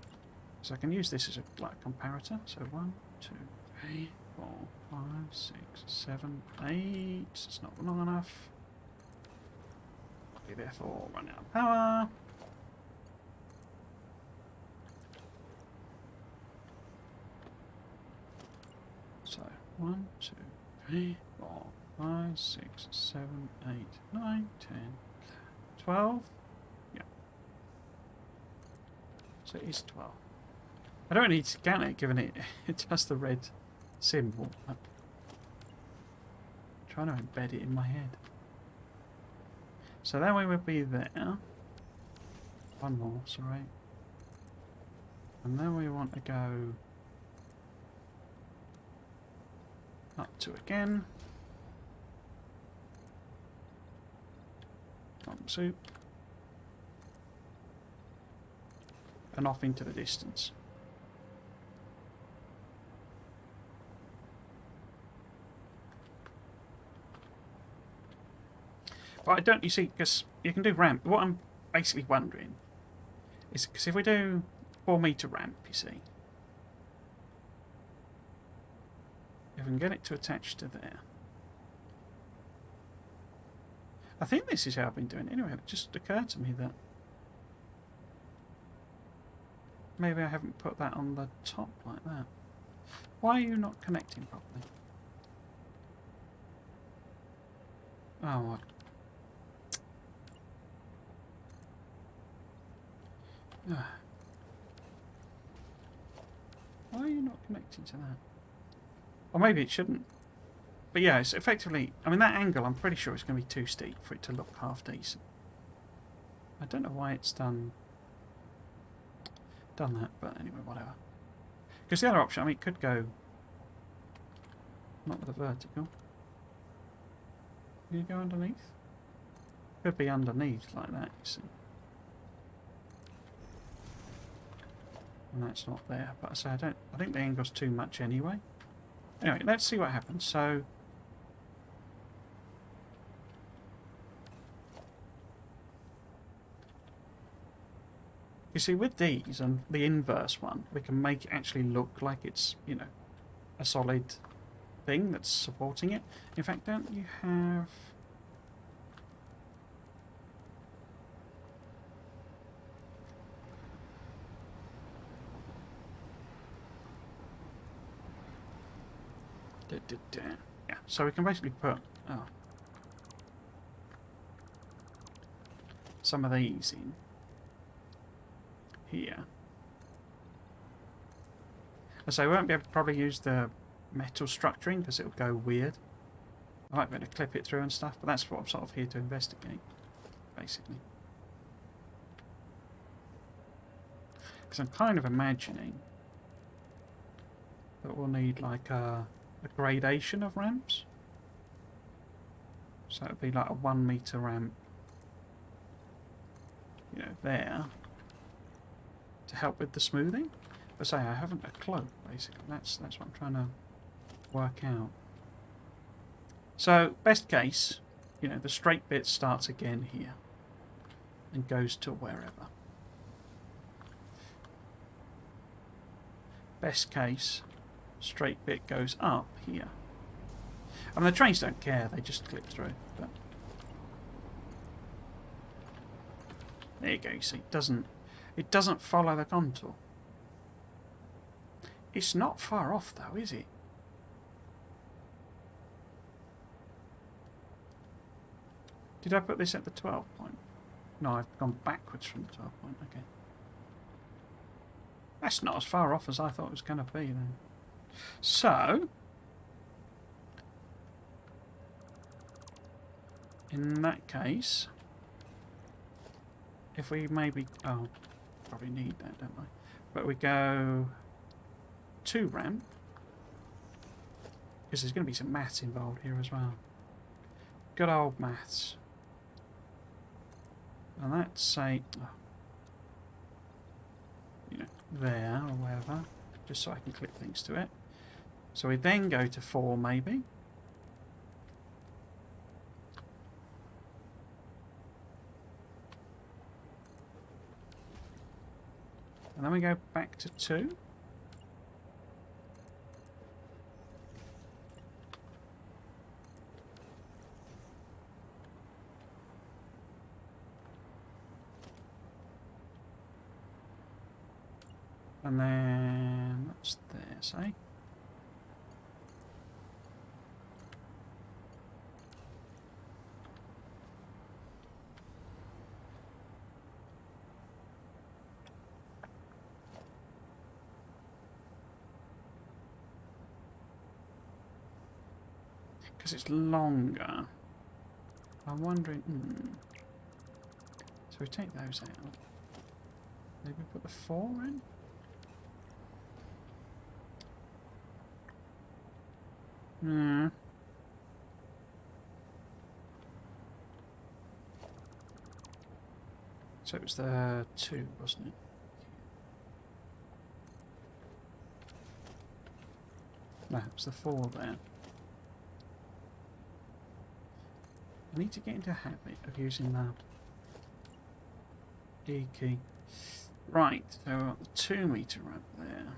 so I can use this as a like comparator. So 1, 2, 3, 4, 5, 6, 7, 8. It's not long enough. We therefore run out of power. 1, 2, 3, 4, 5, 6, 7, 8, 9, 10, 12. Yeah. So it is 12. I don't need to scan it, given it has the red symbol. I'm trying to embed it in my head. So then we would be there. One more, sorry. And then we want to go up 2 again. Soup. And off into the distance. But I don't, you see, because you can do ramp. What I'm basically wondering is, because if we do 4-meter ramp, you see, if we can get it to attach to there. I think this is how I've been doing it. Anyway, it just occurred to me that maybe I haven't put that on the top like that. Why are you not connecting properly? Oh, what? Why are you not connecting to that? Or maybe it shouldn't. But yeah, it's effectively, I mean, that angle, I'm pretty sure it's going to be too steep for it to look half decent. I don't know why it's done that, but anyway, whatever. Because the other option, I mean, it could go not with a vertical. Can you go underneath? Could be underneath like that, you see. And that's not there. But I say I think the angle's too much anyway. Anyway, let's see what happens. So you see, with these and the inverse one, we can make it actually look like it's, you know, a solid thing that's supporting it. In fact, don't you have... Yeah, so we can basically put some of these in here. So we won't be able to probably use the metal structuring because it'll go weird. I might be able to clip it through and stuff, but that's what I'm sort of here to investigate, basically. Because I'm kind of imagining that we'll need like a gradation of ramps. So it would be like a 1-meter ramp, you know, there to help with the smoothing. But say I haven't a clue, basically. That's what I'm trying to work out. So best case, you know, the straight bit starts again here and goes to wherever. Best case, straight bit goes up here. I mean, the trains don't care; they just clip through. But there you go. You see, it doesn't follow the contour. It's not far off, though, is it? Did I put this at the 12 point? No, I've gone backwards from the 12 point. Okay. That's not as far off as I thought it was going to be, then. So, in that case, if we maybe... Oh, probably need that, don't we? But we go 2 ramp, because there's going to be some maths involved here as well. Good old maths. And that's, say, you know, there or wherever, just so I can clip things to it. So we then go to 4 maybe. And then we go back to 2. And then that's there, say. Because it's longer. I'm wondering... So we take those out. Maybe put the 4 in? Hmm. So it was the 2, wasn't it? No, it was the 4 there. I need to get into a habit of using the E key. Right, so we've got the 2 meter up there.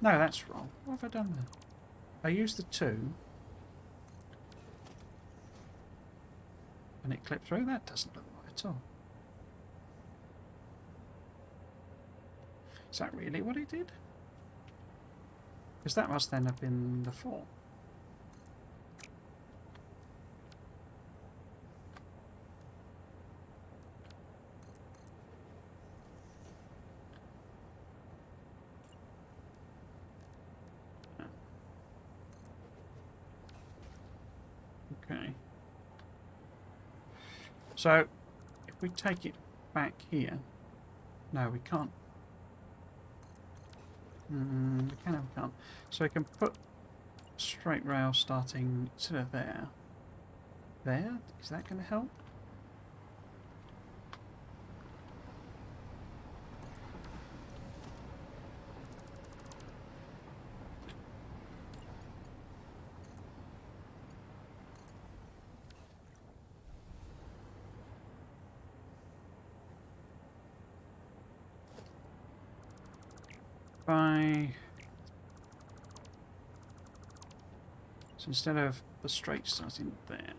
No, that's wrong. What have I done there? I used the 2 and it clipped through. That doesn't look right at all. Is that really what it did? Because that must then have been the 4. Okay. So, if we take it back here... No, we can't. We can and we can't. So we can put straight rail starting sort of there. There? Is that going to help? So instead of the straight starting there,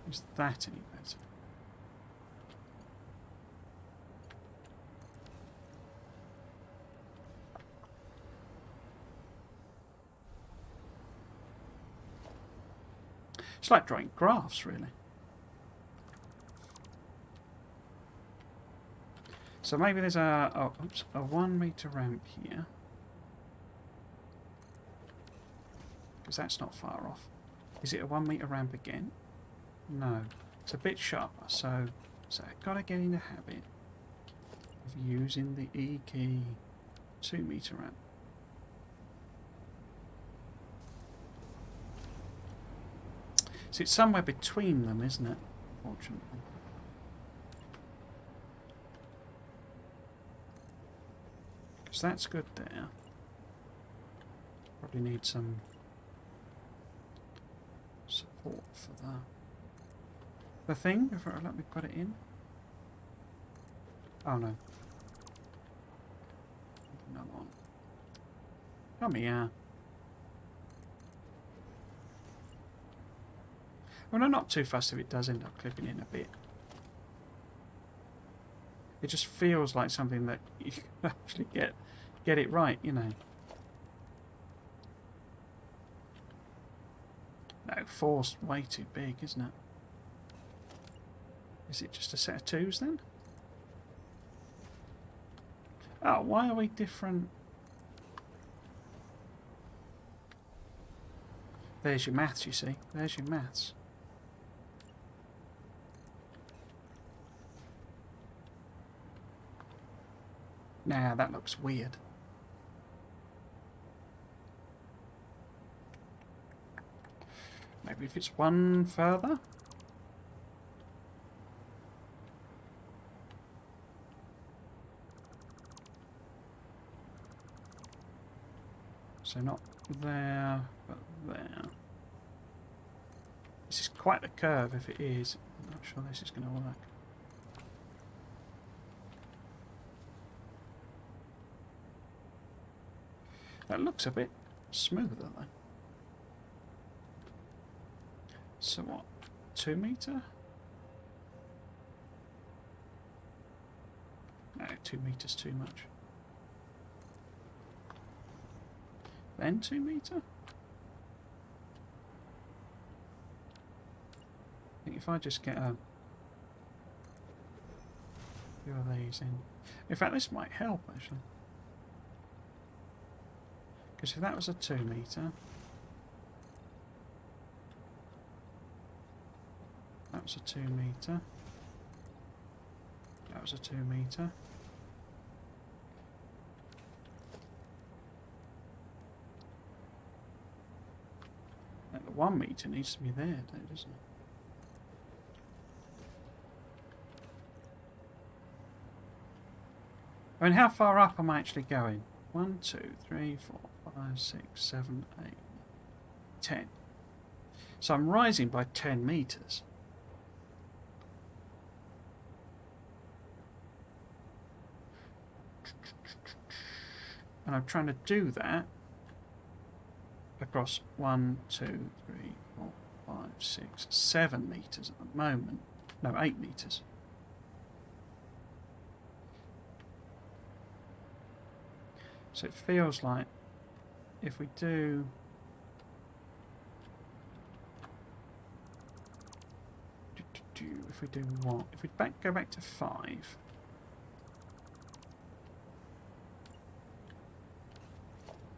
is that any better? It's like drawing graphs, really. So maybe there's a 1 meter ramp here. Because that's not far off. Is it a 1 meter ramp again? No. It's a bit sharper, so I've got to get in the habit of using the E key. 2 meter ramp. So it's somewhere between them, isn't it? Fortunately. Because that's good there. Probably need some support for the thing before I let me put it in. Oh no. Another one. Come here. Well, I'm not too fussed if it does end up clipping in a bit. It just feels like something that you can actually get it right, you know. No, 4's way too big, isn't it? Is it just a set of 2s then? Oh, why are we different? There's your maths, you see. There's your maths. Nah, that looks weird. Maybe if it's 1 further? So not there, but there. This is quite a curve if it is. I'm not sure this is going to work. That looks a bit smoother though. So what? 2 meter? No, 2 meters too much. Then 2 meter? I think if I just get a few of these in. In fact, this might help actually. Because if that was a 2 metre, that was a 2 metre, that was a 2 metre. And the 1 metre needs to be there, doesn't it? I mean, how far up am I actually going? 1, 2, 3, 4, 5, 6, 7, 8, 10. So I'm rising by 10 metres. And I'm trying to do that across 1, 2, 3, 4, 5, 6, 7 metres at the moment. No, 8 metres. So it feels like if we do what? If we go back to 5.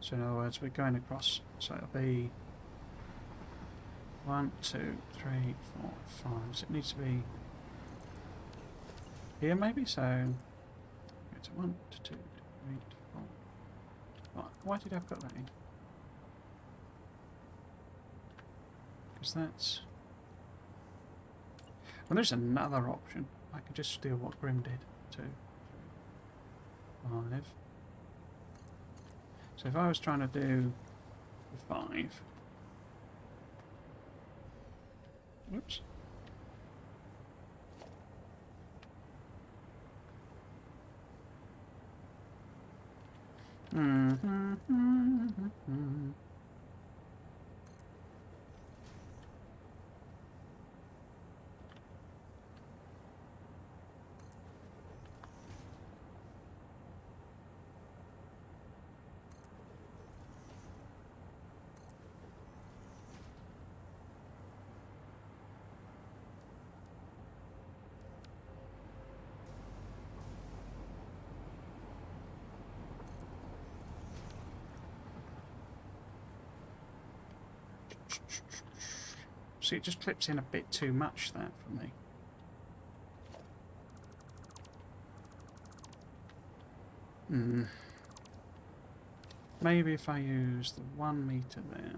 So in other words, we're going across, so it'll be 1, 2, 3, 4, 5. So it needs to be here maybe, so go to 1, 2, 3, 4. Right. Why did I put that in? Because that's... Well, there's another option. I could just steal what Grim did. 2, 3, 5. So if I was trying to do 5... Whoops. See, it just clips in a bit too much, that, for me. Maybe if I use the 1 metre there.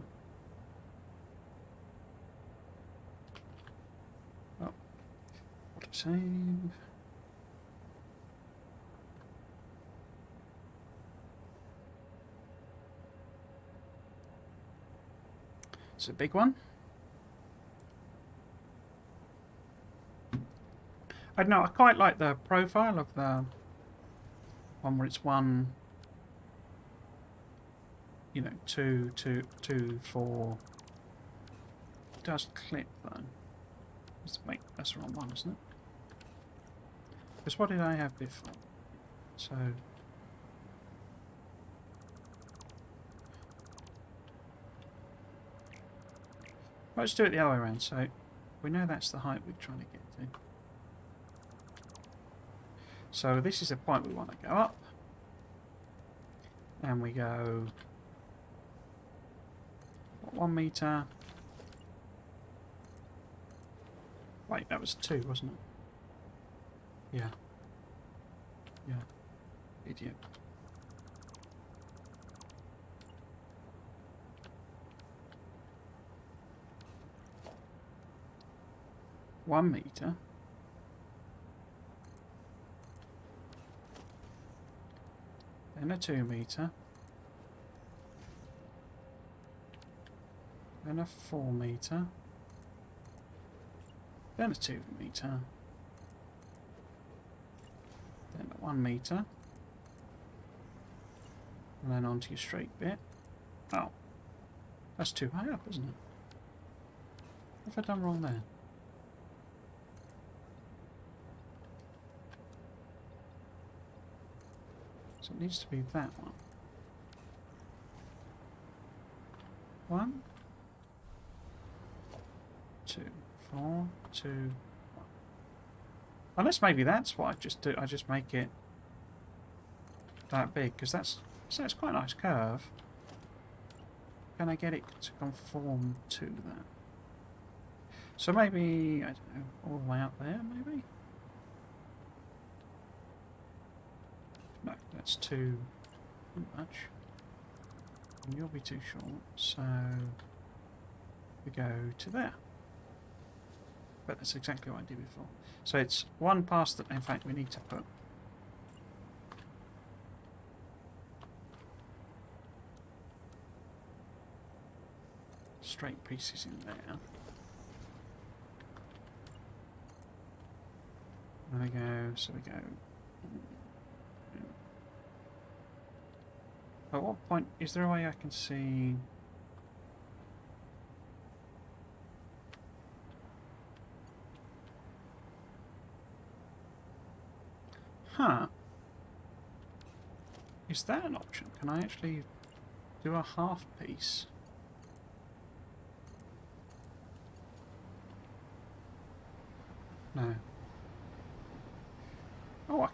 Oh, what a save. It's a big one. I don't know, I quite like the profile of the one where it's 1, you know, 2, 2, 2, 4. It does clip though. Wait, that's the wrong one, isn't it? Because what did I have before? So... Let's do it the other way around. So we know that's the height we're trying to get to. So this is the point we want to go up. And we go 1 metre. Wait, that was 2, wasn't it? Yeah. Yeah. Idiot. One metre. Then a 2 metre. Then a 4 metre. Then a 2 metre. Then a 1 metre. And then onto your straight bit. Oh. That's too high up, isn't it? What have I done wrong there? So it needs to be that one. 1, 2, 4, 2, 1. Unless maybe that's what I just do. I just make it that big, because it's quite a nice curve. Can I get it to conform to that? So maybe, I don't know, all the way up there, maybe? No, that's too much. And you'll be too short, so we go to there. But that's exactly what I did before. So it's one past that, in fact, we need to put straight pieces in there. There we go, so we go. At what point, is there a way I can see? Huh. Is that an option? Can I actually do a half piece? No. Oh,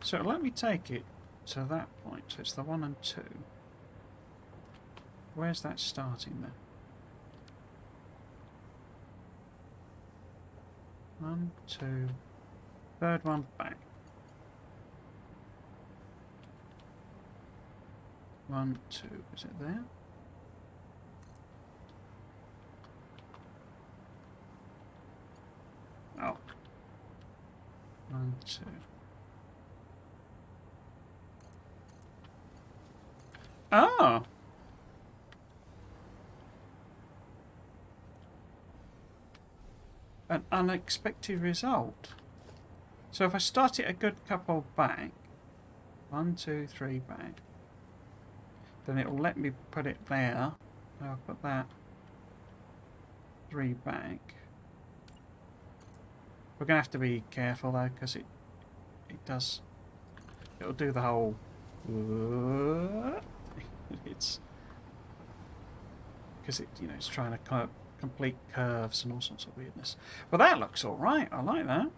So let me take it to that point. So it's the 1 and 2. Where's that starting then? 1, 2. Third one back. 1, 2. Is it there? Oh. 1, 2. Oh! An unexpected result. So if I start it a good couple back, 1, 2, 3 back, then it will let me put it there. I'll put that 3 back. We're going to have to be careful though, because it'll do the whole it's because it's trying to complete curves and all sorts of weirdness. Well, that looks all right. I like that.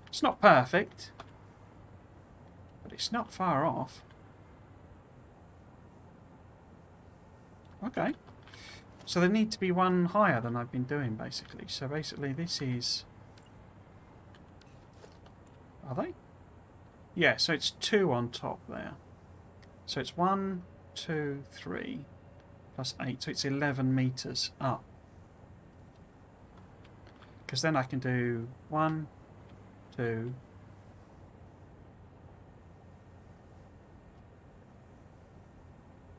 It's not perfect, but it's not far off. Okay. So they need to be one higher than I've been doing, basically. So basically this is... Are they? Yeah, so it's 2 on top there. So it's 1, 2, 3, plus 8. So it's 11 metres up. Because then I can do 1, 2,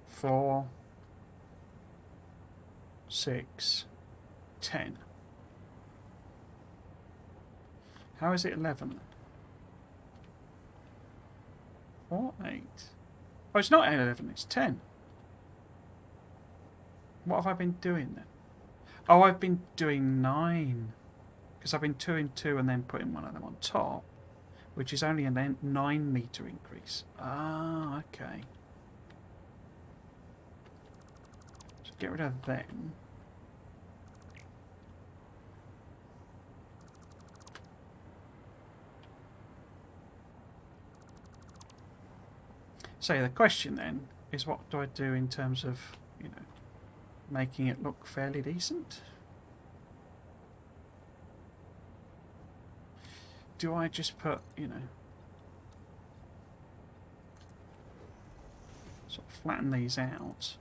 4, 6, 10. How is it 11? 4, 8. Oh, it's not 11, it's 10. What have I been doing then? Oh, I've been doing 9. Because I've been 2 and 2 and then putting one of them on top, which is only a 9 metre increase. Ah, okay. So get rid of them. So the question then is, what do I do in terms of, making it look fairly decent? Do I just put, sort of flatten these out?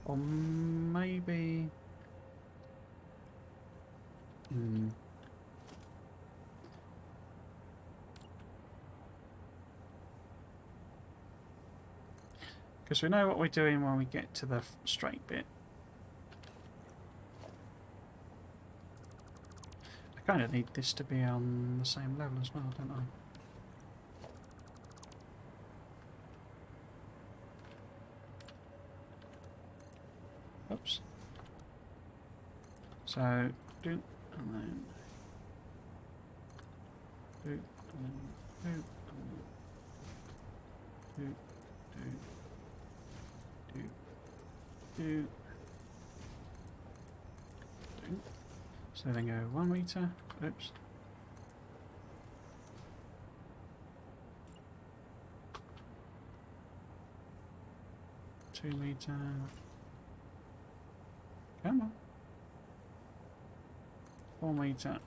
Or maybe... Because we know what we're doing when we get to the straight bit. I kind of need this to be on the same level as well, don't I? Oops. So, do, and then do, and then do, and then do, do. do. So then go 1 meter. Oops. Meter. Come on. 4 meter.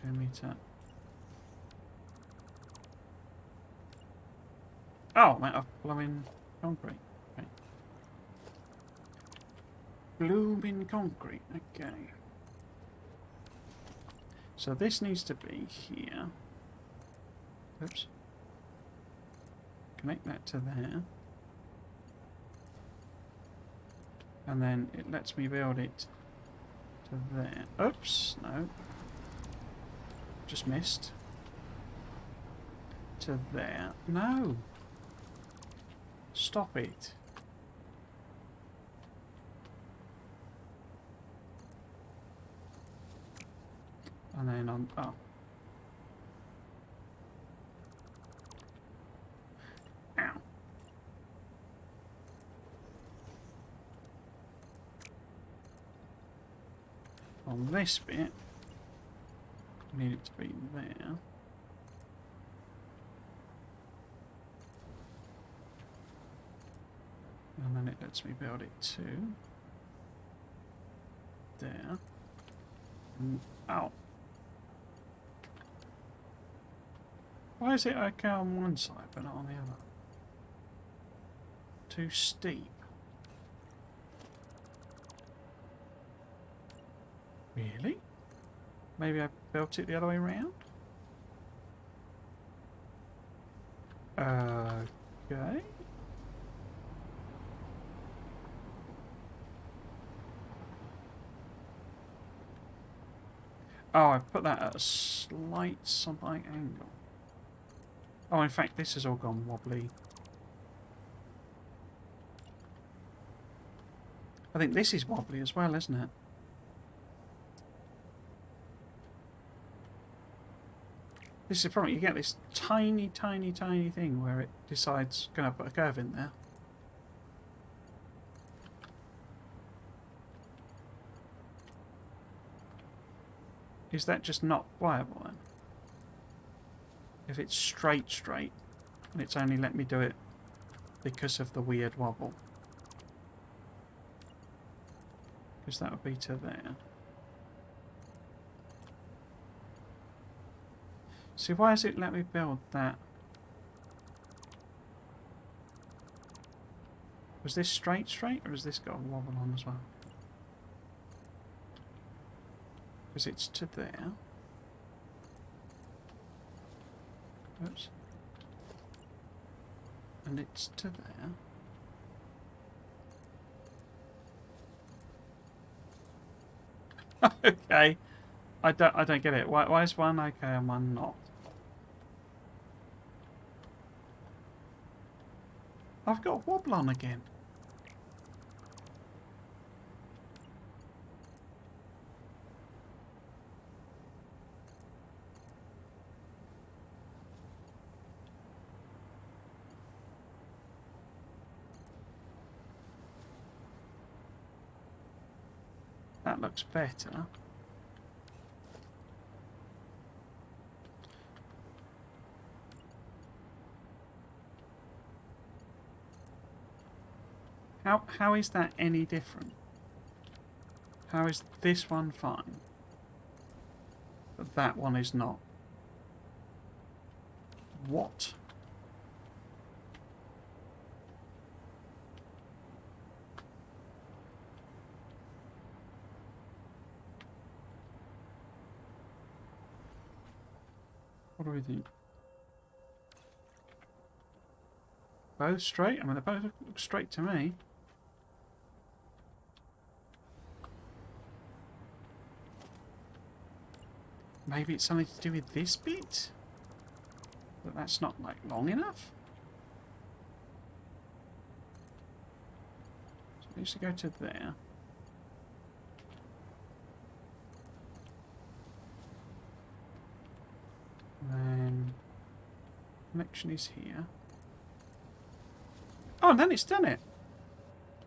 2 meter. Oh, I'm out of blowing concrete. Okay. Blooming concrete. Okay. So this needs to be here. Oops. Connect that to there. And then it lets me build it to there. Oops, no. Just missed. To there. No! Stop it. And then on... Oh. Ow. On this bit, I need it to be there. And then it lets me build it to there. And out. Why is it okay on one side but not on the other? Too steep. Really? Maybe I built it the other way around? Okay. Oh, I put that at a slight something angle. Oh, in fact, this has all gone wobbly. I think this is wobbly as well, isn't it? This is the problem. You get this tiny, tiny, tiny thing where it decides going to put a curve in there. Is that just not viable then? If it's straight, and it's only let me do it because of the weird wobble. Because that would be to there. See, why has it let me build that? Was this straight, or has this got a wobble on as well? Because it's to there. Oops. And it's to there. Okay. I don't get it. Why is one okay and one not? I've got wobble on again. That looks better. How is that any different? How is this one fine, but that one is not? What? What do we think? Both straight? I mean, they both look straight to me. Maybe it's something to do with this bit? But that's not, like, long enough? So it needs to go to there. Then connection is here. Oh, and then it's done it.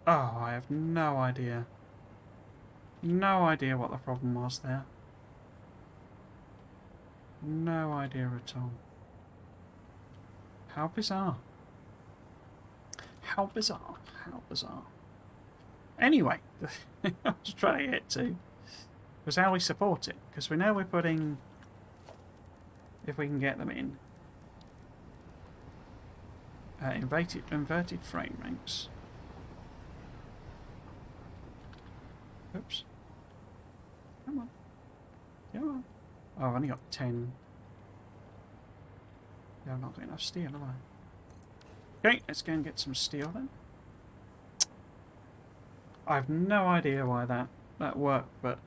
Oh, I have no idea. No idea what the problem was there. No idea at all. How bizarre. How bizarre. How bizarre. Anyway, I was trying to get to was how we support it. Because we know we're putting, if we can get them in, inverted frame rates. Oops. Come on. Come on. Oh, I've only got 10. Yeah, I've not got enough steel, have I? Okay, let's go and get some steel then. I have no idea why that worked, but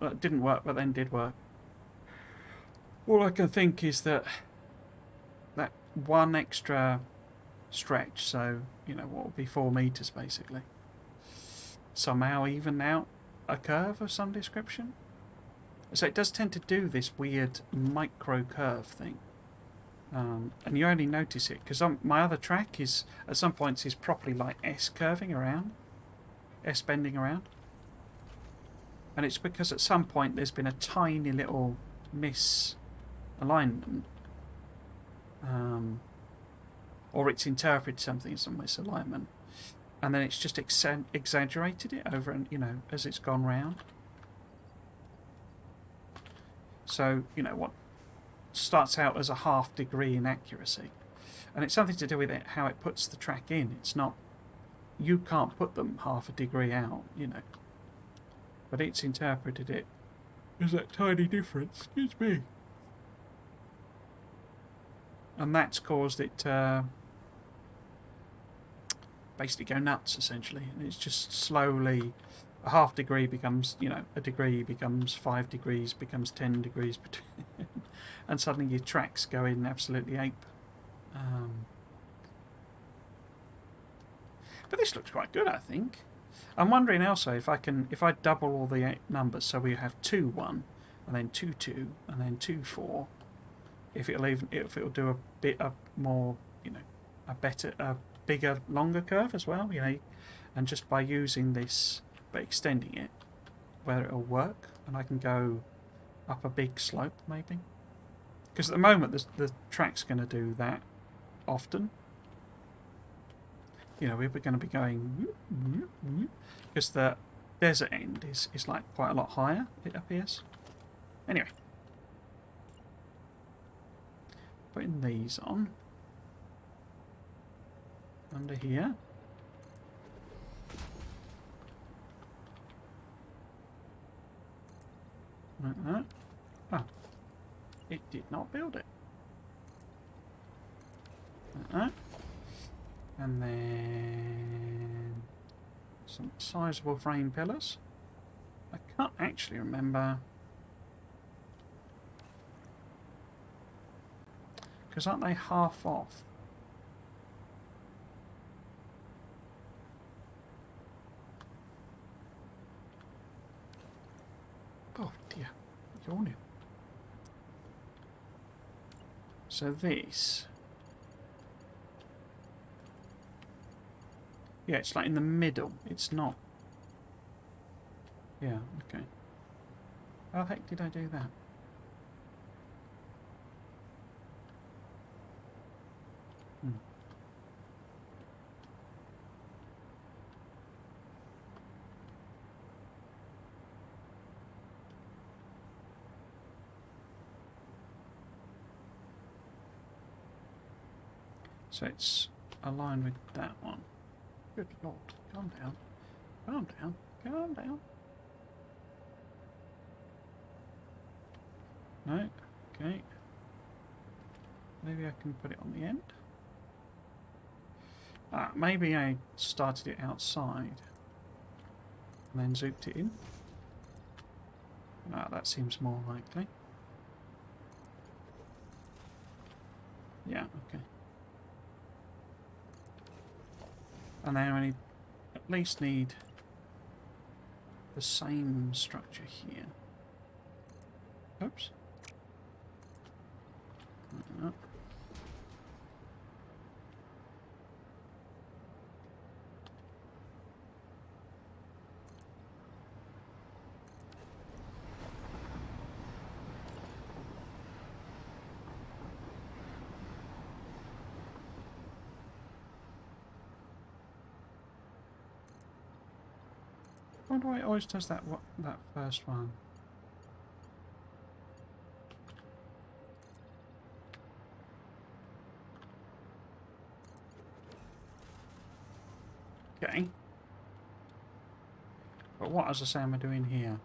that didn't work, but then did work. All I can think is that one extra stretch, so you know what would be 4 meters basically, somehow even out a curve of some description. So it does tend to do this weird micro curve thing, and you only notice it because my other track is at some points is properly like S curving around, S bending around, and it's because at some point there's been a tiny little misalignment, or it's interpreted something as some misalignment, and then it's just exaggerated it over, and you know, as it's gone round. So you know what starts out as a ½ degree inaccuracy, and it's something to do with it how it puts the track in. It's not, you can't put them ½ a degree out, you know, but it's interpreted it as that tiny difference. Excuse me. And that's caused it to basically go nuts, essentially. And it's just slowly, a ½ degree becomes, you know, a degree becomes 5 degrees, becomes 10 degrees, and suddenly your tracks go in absolutely ape. But this looks quite good, I think. I'm wondering also if I double all the numbers, so we have 2 1, and then 2 2, and then 2 4. If it'll do a bit more, you know, a bigger, longer curve as well, you know, and just by using this, but extending it, whether it'll work, and I can go up a big slope maybe. Because at the moment the track's going to do that often. You know, we're going to be going because the desert end is like quite a lot higher, it appears. Anyway, putting these on under here. Like that. Oh, it did not build it. Like that. And then some sizable frame pillars. I can't actually remember, because aren't they half off? Oh dear, yawning. So this, yeah, it's like in the middle. It's not. Yeah, okay. How the heck did I do that? So it's aligned with that one. Good lord, calm down. Calm down. Calm down. No, okay. Maybe I can put it on the end. Maybe I started it outside and then zooped it in. That seems more likely. Yeah, okay. And then I at least need the same structure here. Oops. Why do I always does that? What that first one? Okay. But what, as I say, am I doing here?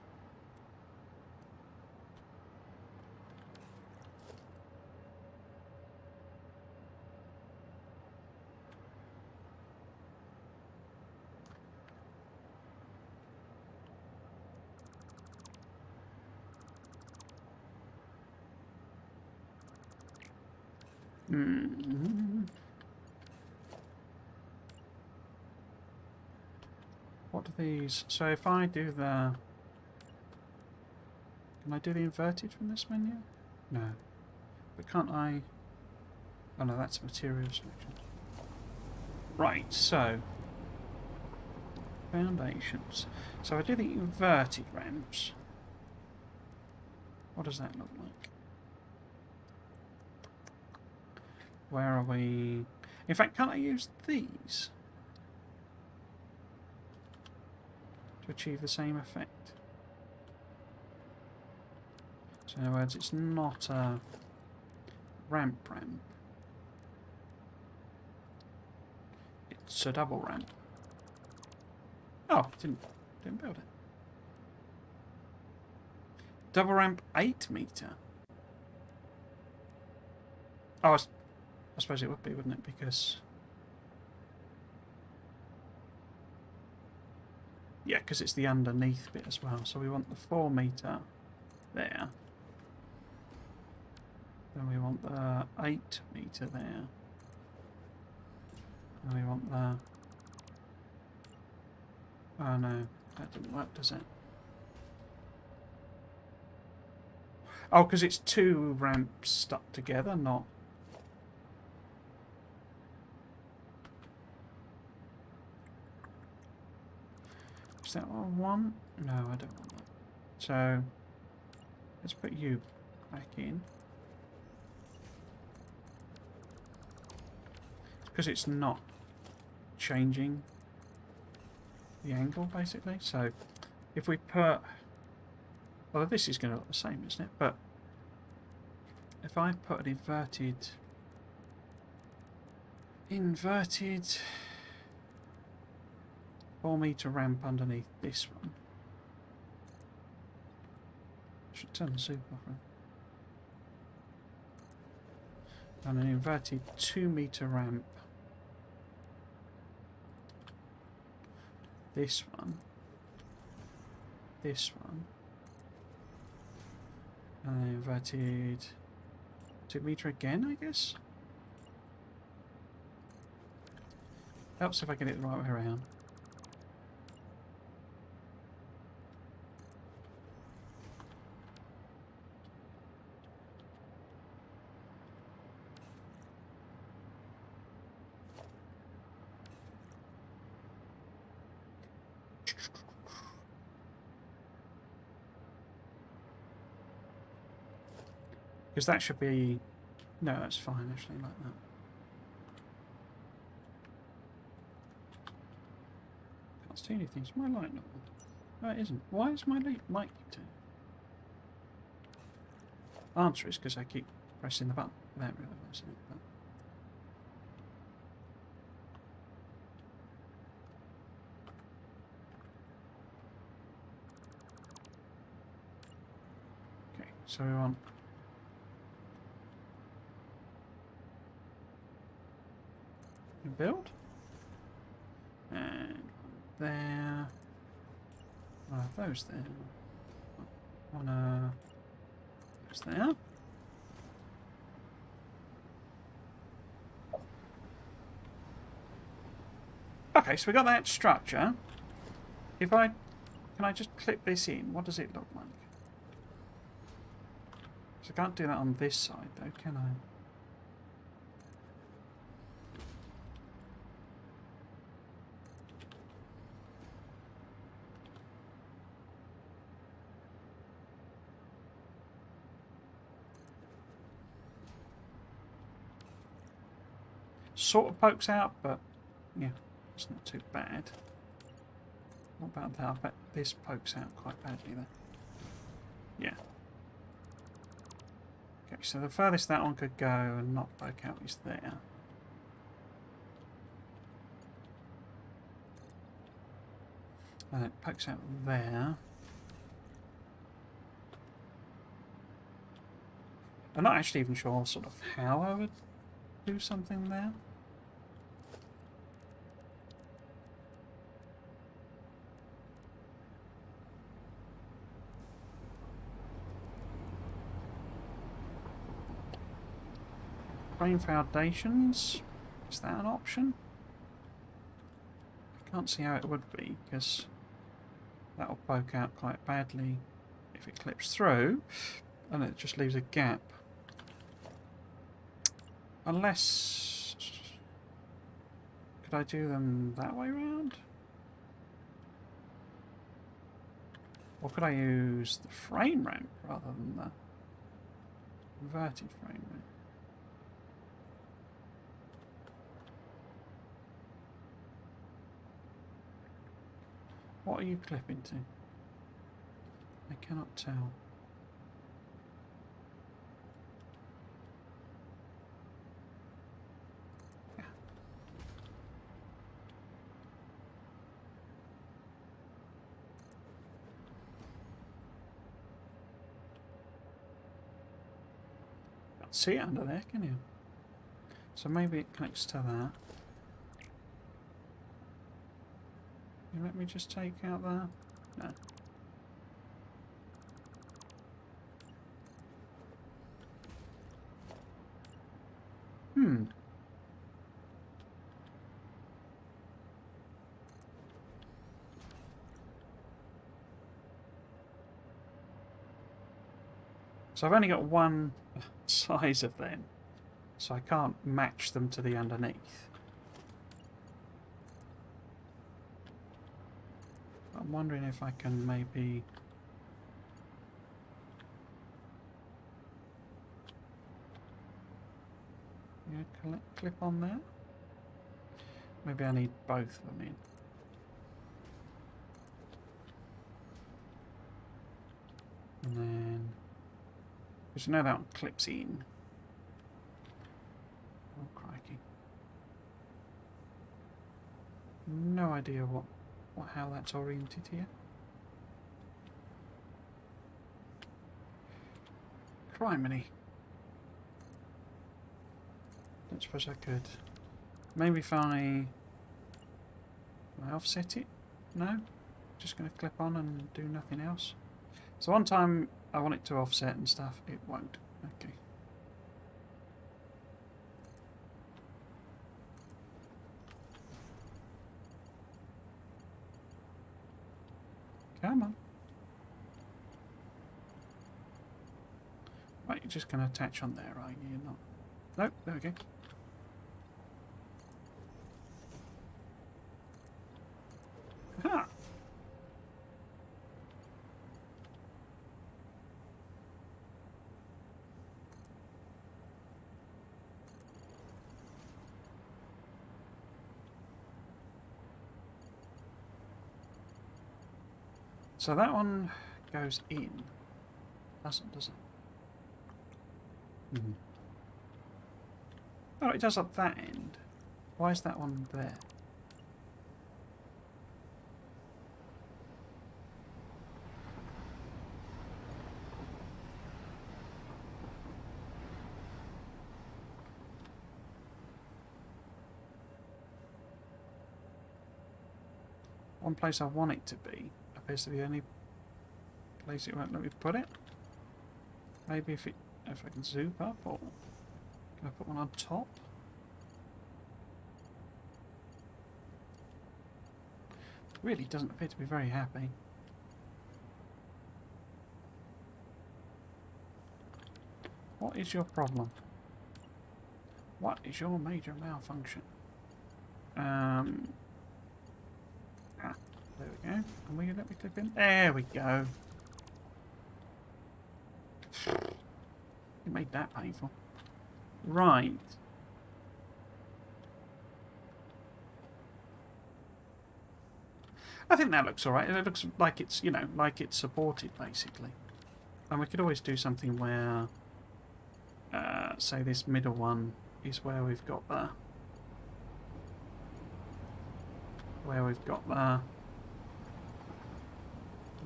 What are these? So if I do the... Can I do the inverted from this menu? No. But can't I... Oh no, that's a material selection. Right, so... Foundations. So I do the inverted ramps. What does that look like? Where are we? In fact, can't I use these to achieve the same effect? So in other words, it's not a ramp. It's a double ramp. Oh, didn't build it. Double ramp 8 meter. Oh, I suppose it would be, wouldn't it? Because... Yeah, because it's the underneath bit as well. So we want the 4 meter there. Then we want the 8 meter there. And we want the... Oh no, that didn't work, does it? Oh, because it's 2 ramps stuck together, not... Is that what I want? No, I don't want that. So, let's put you back in. Because it's not changing the angle, basically. So, if we put... Well, this is going to look the same, isn't it? But if I put an inverted 4 meter ramp underneath this one. Should turn the zoom off. And an inverted 2 meter ramp. This one. This one. And an inverted 2 meter again, I guess. Helps if I get it the right way around. Because that should be... No, that's fine, actually, like that. Can't see anything. Is my light not on? No, it isn't. Why is my mic keep turning? Answer is because I keep pressing the button without realising it. But... Okay, so we want... build. And there. One of those there. One of those there. Okay, so we got that structure. If I... Can I just clip this in? What does it look like? So I can't do that on this side though, can I? Sort of pokes out, but yeah, it's not too bad. What about that? I bet this pokes out quite badly there. Yeah. Okay, so the furthest that one could go and not poke out is there. And it pokes out there. I'm not actually even sure sort of how I would do something there. Frame foundations, is that an option? I can't see how it would be, because that will poke out quite badly if it clips through, and it just leaves a gap. Unless... could I do them that way round? Or could I use the frame ramp rather than the inverted frame ramp? What are you clipping to? I cannot tell. Yeah. Can't see it under there, can you? So maybe it connects to that. You let me just take out that? No. So I've only got one size of them, so I can't match them to the underneath. I'm wondering if I can maybe... yeah, clip on there. Maybe I need both of them in. And then... because you know that one clips in. Oh, crikey. No idea how that's oriented here. Criminy. Don't suppose I could. Maybe if I offset it? No? Just going to clip on and do nothing else? So one time I want it to offset and stuff, it won't. Okay. Come on. Right, you're just going to attach on there, are you? You're not. Nope, there we go. Aha! So that one goes in. Doesn't, does it? Mm-hmm. Oh, it does at that end. Why is that one there? One place I want it to be appears to be the only place it won't let me put it. Maybe if I can zoom up, or can I put one on top? Really doesn't appear to be very happy. What is your problem? What is your major malfunction? There we go. And will you let me clip in? There we go. You made that painful. Right. I think that looks alright. It looks like it's, you know, like it's supported, basically. And we could always do something where, say this middle one is where we've got the...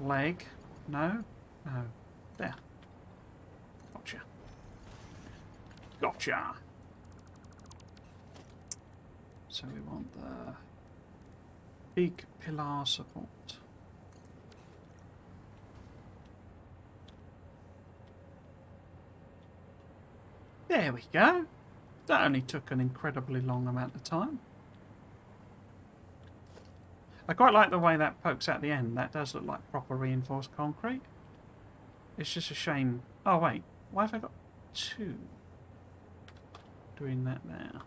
leg. No? No. There. Gotcha. Gotcha! So we want the big pillar support. There we go. That only took an incredibly long amount of time. I quite like the way that pokes out the end. That does look like proper reinforced concrete. It's just a shame. Oh wait, why have I got two doing that there?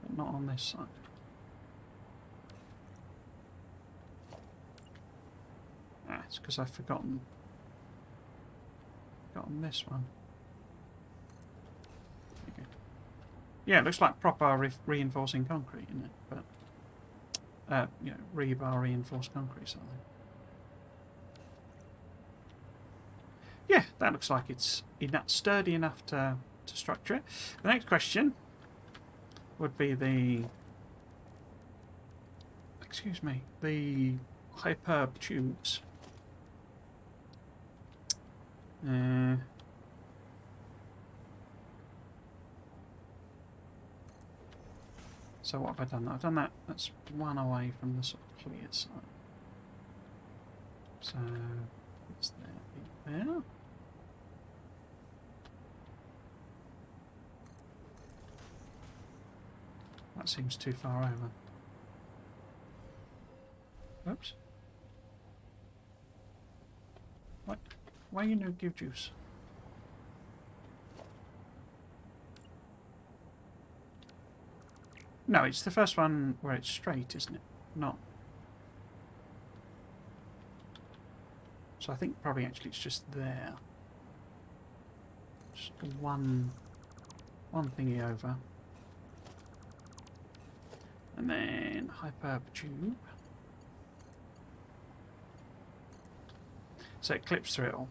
But not on this side. Ah, it's because I've forgotten this one. Okay. Yeah, it looks like proper reinforcing concrete, isn't it? But you know, rebar reinforced concrete sort of thing. Yeah, that looks like it's sturdy enough to structure it. The next question would be the hyperb tubes. So what have I done? I've done that. That's one away from the sort of clear side. So it's there. That seems too far over. Oops. What? Why you no give juice? No, it's the first one where it's straight, isn't it? Not. So I think probably actually it's just there. Just one thingy over. And then hyperb tube. So it clips through it all.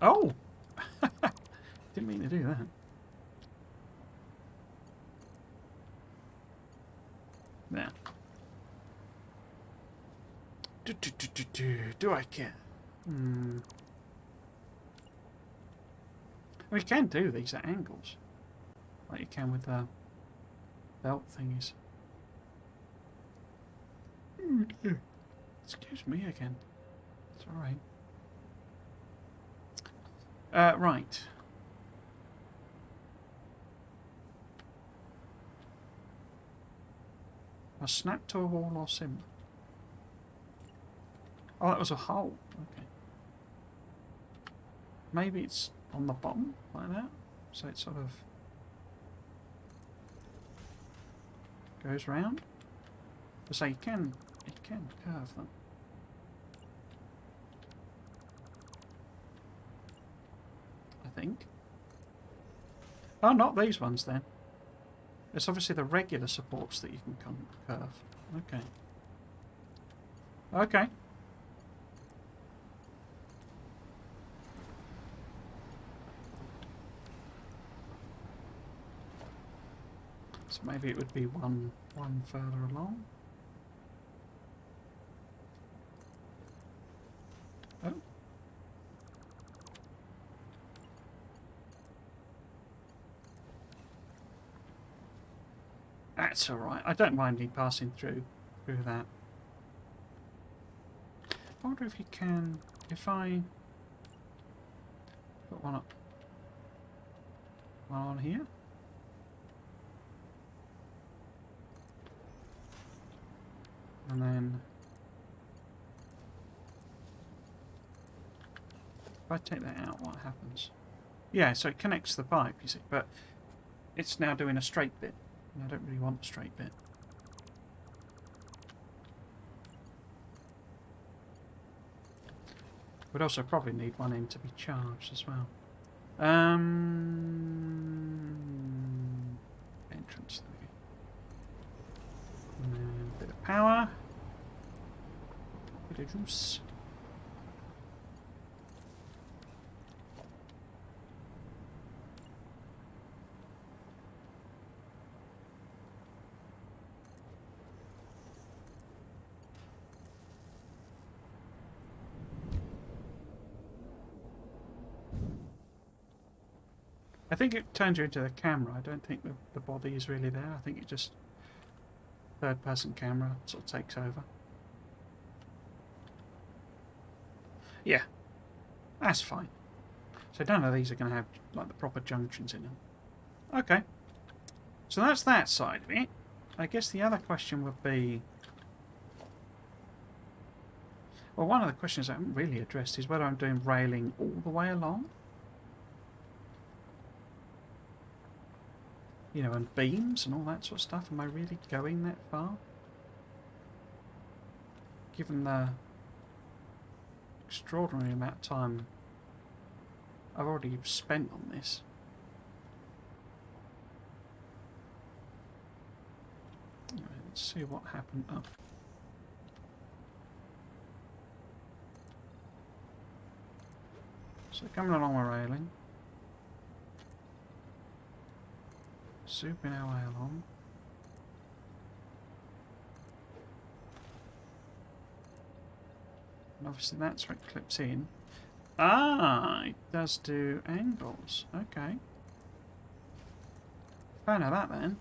Oh! Didn't mean to do that. There. Do I care? We can do these at angles. Like you can with the belt thingies. Oh dear. Excuse me again. It's alright. Right. A snap to a wall or similar. Oh, that was a hole. Okay. Maybe it's on the bottom, like that. So it sort of goes round. So you can curve them. I think. Oh, not these ones then. It's obviously the regular supports that you can curve. Okay. Okay. So maybe it would be one further along. Oh. That's alright. I don't mind me passing through that. I wonder if you can... If I put one up... One on here? And then... If I take that out, what happens? Yeah, so it connects the pipe, you see, but it's now doing a straight bit. And I don't really want a straight bit. We'd also probably need one end to be charged as well. Entrance. And then a bit of power. A bit of juice. I think it turns you into the camera. I don't think the body is really there. I think it just third-person camera sort of takes over. Yeah, that's fine. So none of these are going to have like the proper junctions in them. Okay, so that's that side of it. I guess the other question would be, well, one of the questions I haven't really addressed is whether I'm doing railing all the way along. You know, and beams and all that sort of stuff. Am I really going that far? Given the extraordinary amount of time I've already spent on this. Right, let's see what happened. Oh. So coming along the railing. Zooming our way along. And obviously that's where it clips in. Ah, it does do angles. Okay. Fan of that then.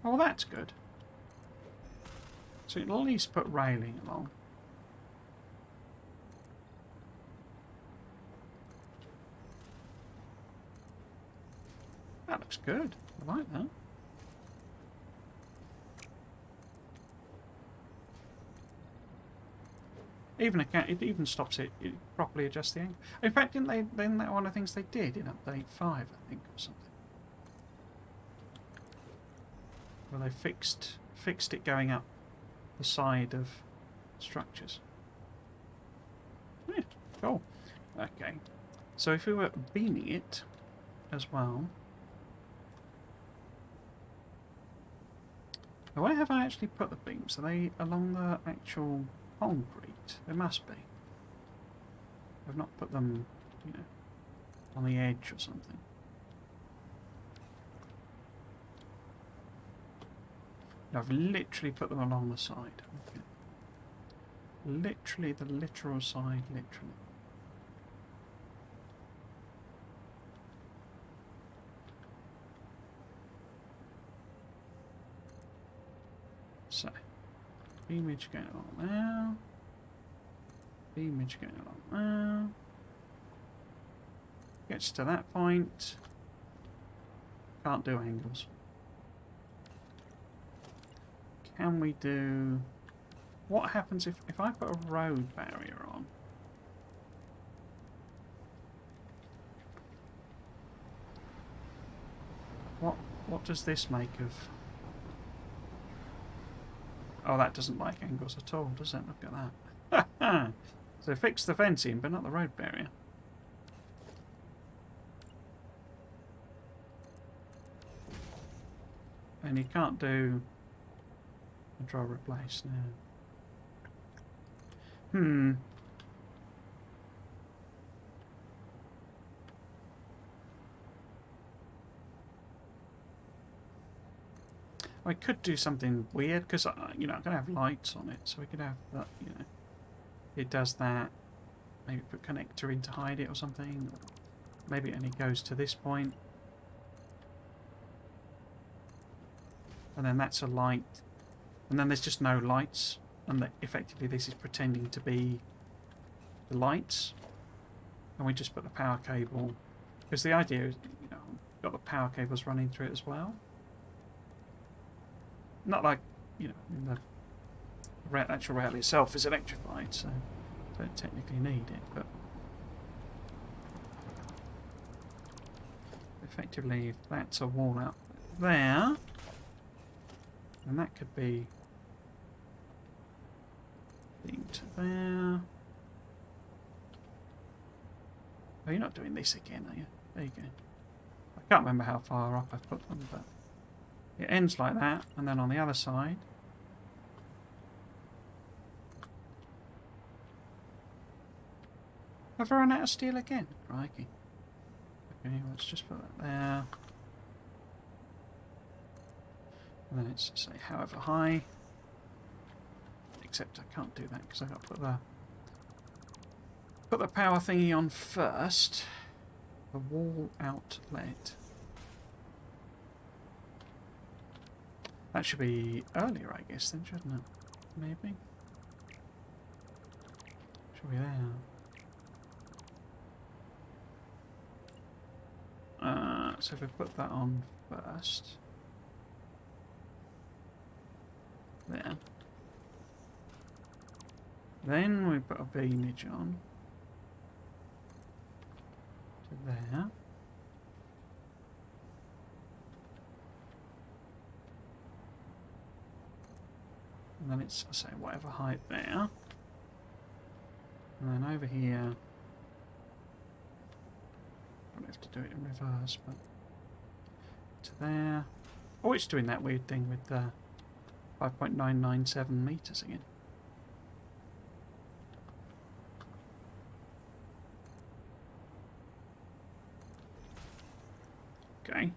Oh, well, that's good. So it'll at least put railing along. That looks good. I like that. It even stops it properly adjusts the angle. In fact, didn't they? Then that one of the things they did in update 5, I think, or something, where they fixed it going up the side of structures. Yeah, cool. Okay, so if we were beaming it as well. Where have I actually put the beams? Are they along the actual concrete? They must be. I've not put them, you know, on the edge or something. No, I've literally put them along the side. Okay. Literally, the literal side, literally. So, image going along now. Image going along now. Gets to that point. Can't do angles. Can we do... What happens if I put a road barrier on? What does this make of... Oh, that doesn't like angles at all, does it? Look at that. So fix the fencing, but not the road barrier. And you can't do a draw replace now. I could do something weird because you know, I'm gonna have lights on it, so we could have that. You know, it does that. Maybe put connector in to hide it or something. Maybe it only goes to this point, and then that's a light, and then there's just no lights, and effectively this is pretending to be the lights, and we just put the power cable, because the idea is, you know, got the power cables running through it as well. Not like, you know, the actual rail itself is electrified, so don't technically need it, but effectively if that's a wall out there, then that could be linked there. Oh, you're not doing this again, are you? There you go. I can't remember how far up I've put them, but it ends like that, and then on the other side, have I run out of steel again? Crikey. Okay, let's just put that there. And then it's, say, however high. Except I can't do that because I've got to put the power thingy on first. The wall outlet. That should be earlier, I guess, then, shouldn't it? Maybe. Should be there. So if we put that on first. There. Then we put a beamage on. To there. And then it's, say, whatever height there. And then over here. Don't have to do it in reverse, but to there. Oh, it's doing that weird thing with 5.997 meters again. Okay.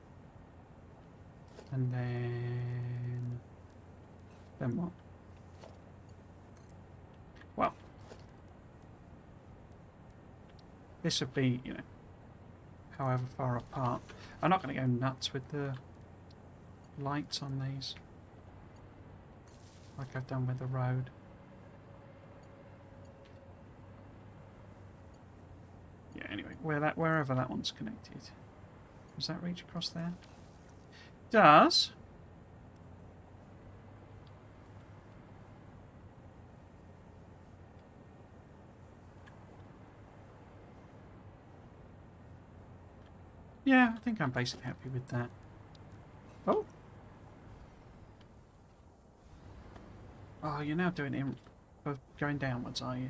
And then what? Well, this would be, you know, however far apart. I'm not going to go nuts with the lights on these, like I've done with the road. Yeah, anyway, wherever that one's connected. Does that reach across there? Does. Yeah, I think I'm basically happy with that. Oh. Oh, you're now doing it for going downwards, are you?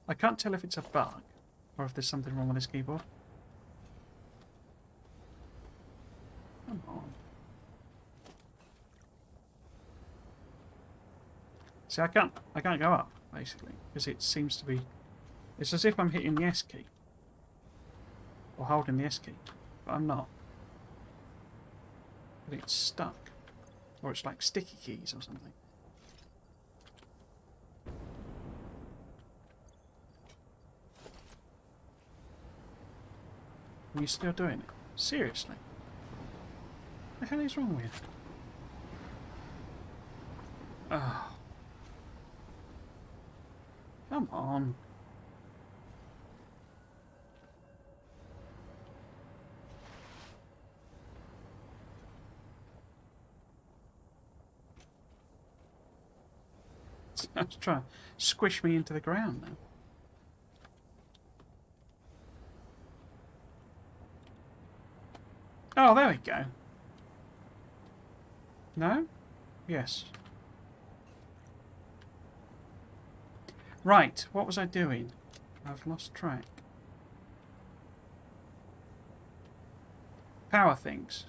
I can't tell if it's a bug or if there's something wrong with this keyboard. Come on. See, I can't go up, basically, because it seems to be... It's as if I'm hitting the S key. Or holding the S key. But I'm not. But it's stuck. Or it's like sticky keys or something. Are you still doing it? Seriously? What the hell is wrong with you? Oh. Come on. It's trying to squish me into the ground now. Oh, there we go. No? Yes. Right, what was I doing? I've lost track. Power things.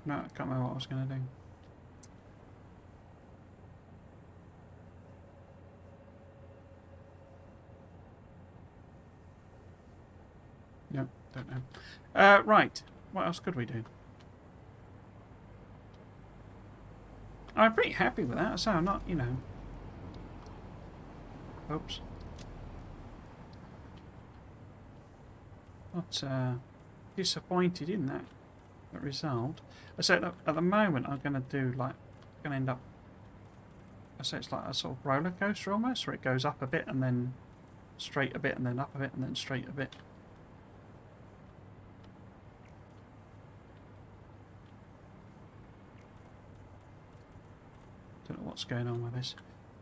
No, I can't remember what I was going to do. No, don't know. Right, what else could we do? I'm pretty happy with that, so I'm not, you know... Oops. Not disappointed in that result. So at the moment I'm going to do like... going to end up... I say it's like a sort of roller coaster almost, where it goes up a bit and then straight a bit and then up a bit and then straight a bit. Don't know what's going on with this.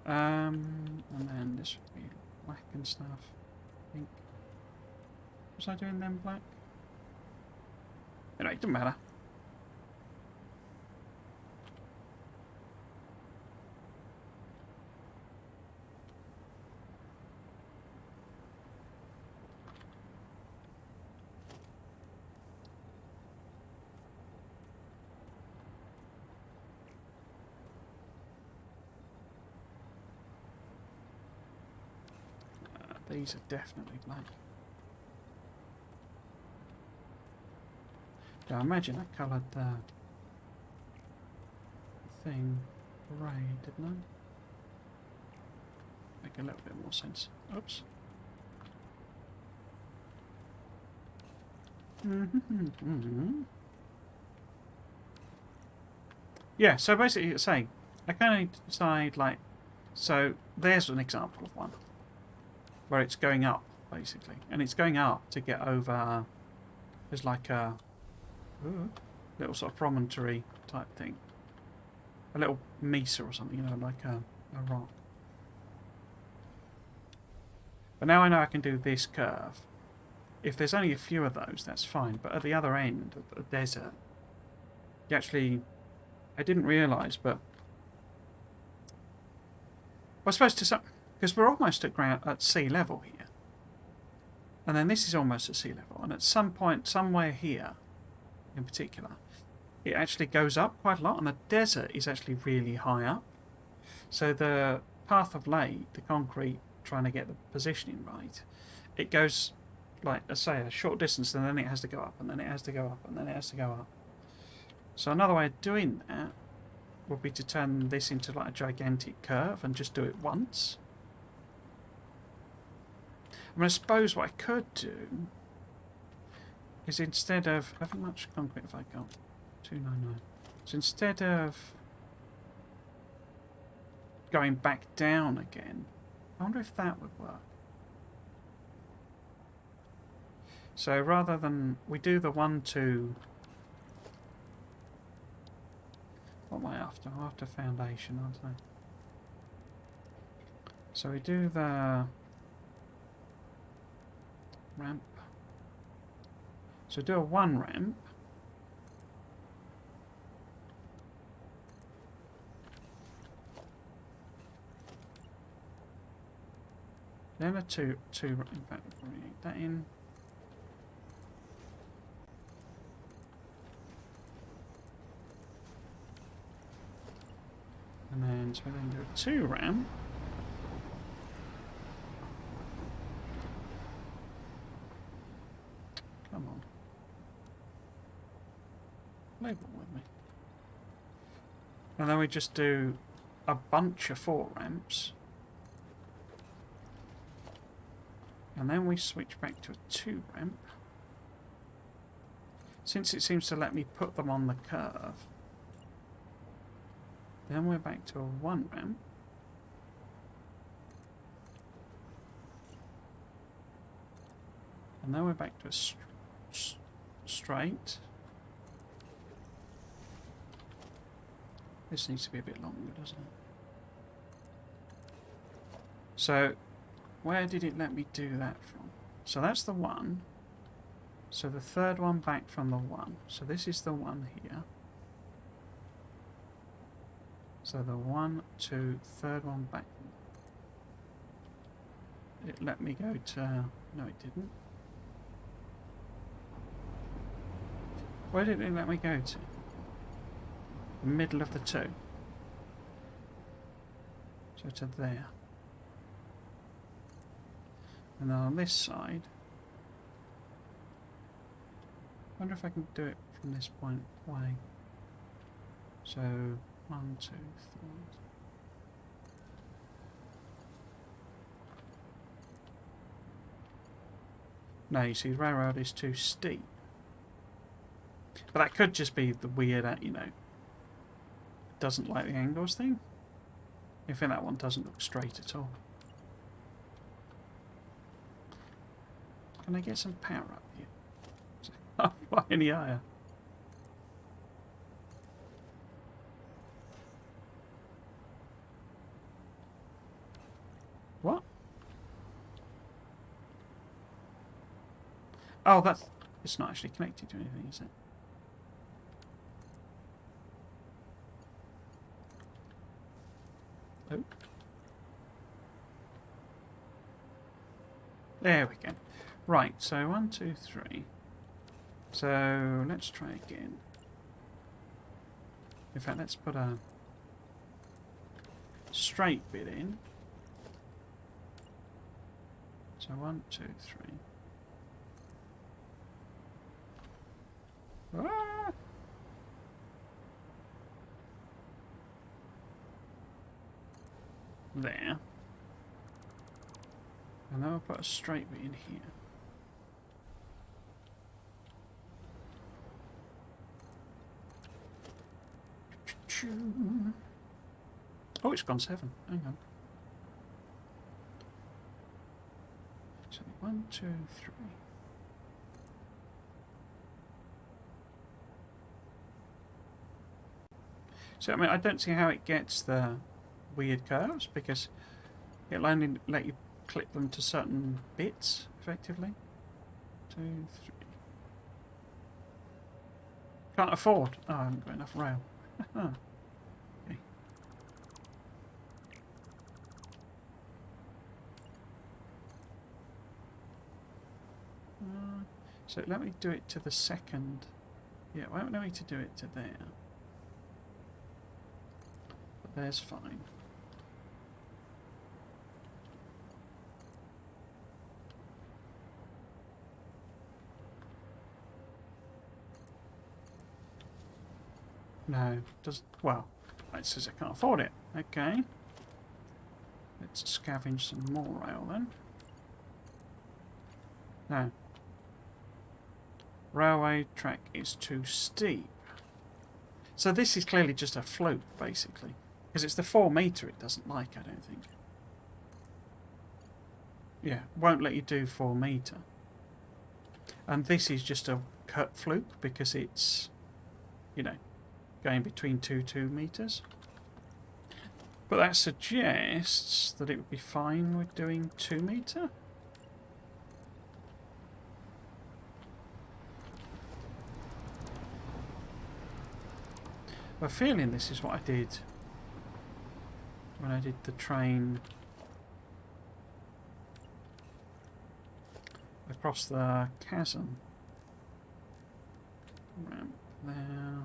And then this would be black and stuff. I think. Was I doing them black? Anyway, it doesn't matter. These are definitely black. Yeah, I imagine I coloured the thing grey, didn't I? Make a little bit more sense. Oops. Yeah, so basically, say, I kind of decide, like, so there's an example of one where it's going up, basically, and it's going up to get over. There's like a little sort of promontory type thing, a little mesa or something, you know, like a rock. But now I know I can do this curve. If there's only a few of those, that's fine. But at the other end of the desert, you actually, I didn't realise, but I suppose to some, because we're almost at sea level here, and then this is almost at sea level, and at some point, somewhere here, in particular, it actually goes up quite a lot, and the desert is actually really high up. So the path of laid, the concrete, trying to get the positioning right, it goes, like, let's say, a short distance, and then it has to go up, and then it has to go up, and then it has to go up. So another way of doing that would be to turn this into like a gigantic curve and just do it once. I mean, I suppose what I could do is, instead of, how much concrete have I got? 299. So instead of going back down again, I wonder if that would work. So rather than, we do the 1, 2... What am I after? I'm after foundation, aren't I? So we do the ramp. So do a 1 ramp. Then a 2, in fact, we'll probably need that in. And then, so we then do a 2 ramp. Come on. Label with me. And then we just do a bunch of 4 ramps. And then we switch back to a 2 ramp. Since it seems to let me put them on the curve. Then we're back to a 1 ramp. And then we're back to a straight. This needs to be a bit longer, doesn't it? So, where did it let me do that from? So that's the 1. So the third one back from the 1. So this is the 1 here. So the 1, 2, third one back. It let me go to... No, it didn't. Where did it let me go to? The middle of the 2. So to there. And then on this side... I wonder if I can do it from this point away. So... 1, 2, 3. No, you see, the railroad is too steep. But that could just be the weird, you know, doesn't like the angles thing. I think that one doesn't look straight at all. Can I get some power up here? I can't fly any higher. What? Oh, that's... It's not actually connected to anything, is it? Oh. There we go. Right, so 1, 2, 3. So let's try again. In fact, let's put a straight bit in. So 1, 2, 3. Ah! There. And then I'll put a straight bit in here. Oh, it's gone 7. Hang on. So 1, 2, 3. So I mean, I don't see how it gets the weird curves because it'll only let you clip them to certain bits, effectively. 2, 3. Can't afford. Oh, I haven't got enough rail. Okay. So let me do it to the second. Yeah, why don't we to do it to there? But there's fine. No, does well. It says I can't afford it. Okay. Let's scavenge some more rail then. No. Railway track is too steep. So this is clearly just a float, basically. Because it's the 4 metre it doesn't like, I don't think. Yeah, won't let you do 4 metre. And this is just a cut fluke because it's, you know, going between 2 metres. But that suggests that it would be fine with doing 2 metre. I have a feeling this is what I did when I did the train across the chasm. Ramp there.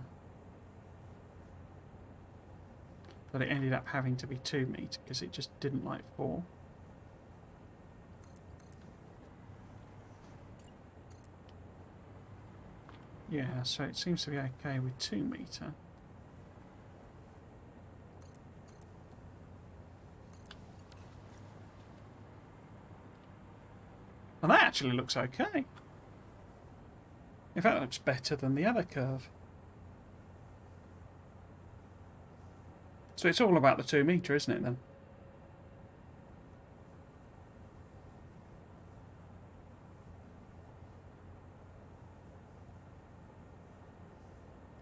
But it ended up having to be 2 metre because it just didn't like 4. Yeah, so it seems to be okay with 2 metre. And that actually looks okay. In fact, it looks better than the other curve. So it's all about the 2 metre, isn't it, then?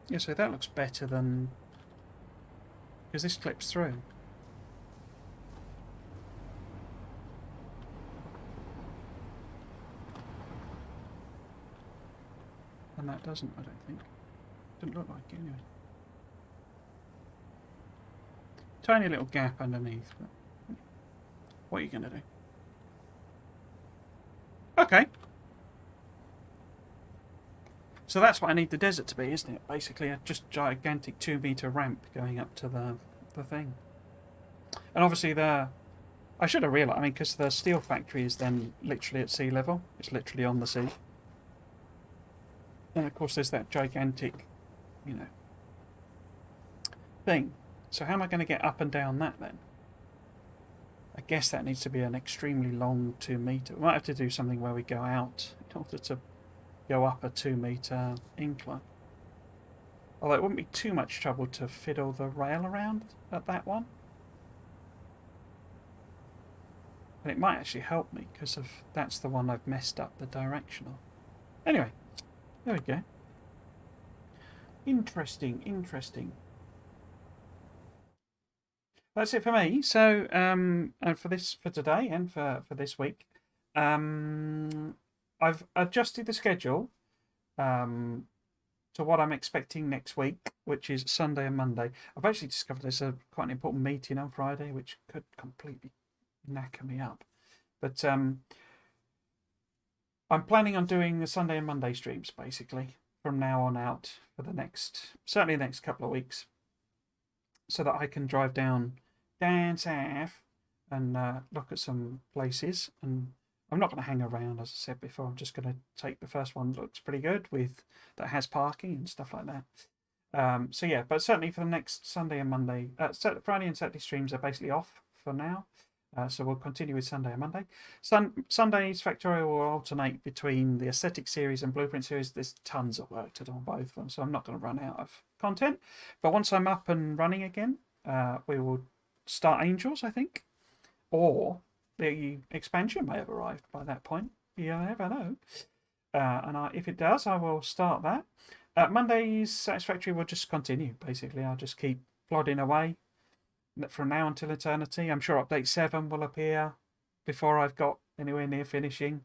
Yeah, so that looks better than... because this clips through. And that doesn't, I don't think. Doesn't look like it anyway. Tiny little gap underneath, but what are you going to do? Okay. So that's what I need the desert to be, isn't it? Basically a just gigantic 2 metre ramp going up to the thing. And obviously I should have realised, I mean, because the steel factory is then literally at sea level. It's literally on the sea. And of course there's that gigantic, you know, thing. So how am I going to get up and down that then? I guess that needs to be an extremely long 2 metre. We might have to do something where we go out in order to go up a 2 metre incline. Although it wouldn't be too much trouble to fiddle the rail around at that one. And it might actually help me because that's the one I've messed up the directional. Anyway, there we go. Interesting, interesting. That's it for me. So, and for today and for this week, I've adjusted the schedule to what I'm expecting next week, which is Sunday and Monday. I've actually discovered there's quite an important meeting on Friday, which could completely knacker me up. But I'm planning on doing the Sunday and Monday streams, basically, from now on out for certainly the next couple of weeks, so that I can drive down south and look at some places and I'm not going to hang around, as I said before. I'm just going to take the first one that looks pretty good with that has parking and stuff like that. So yeah, but certainly for the next Sunday and Monday, Friday and Saturday streams are basically off for now. So we'll continue with Sunday and Monday. Sunday's Factorio will alternate between the Aesthetic series and Blueprint series. There's tons of work to do on both of them, so I'm not going to run out of content. But once I'm up and running again, we will start Angels, I think. Or the expansion may have arrived by that point. You never know. If it does, I will start that. Monday's Satisfactory will just continue, basically. I'll just keep plodding away from now until eternity. I'm sure update 7 will appear before I've got anywhere near finishing.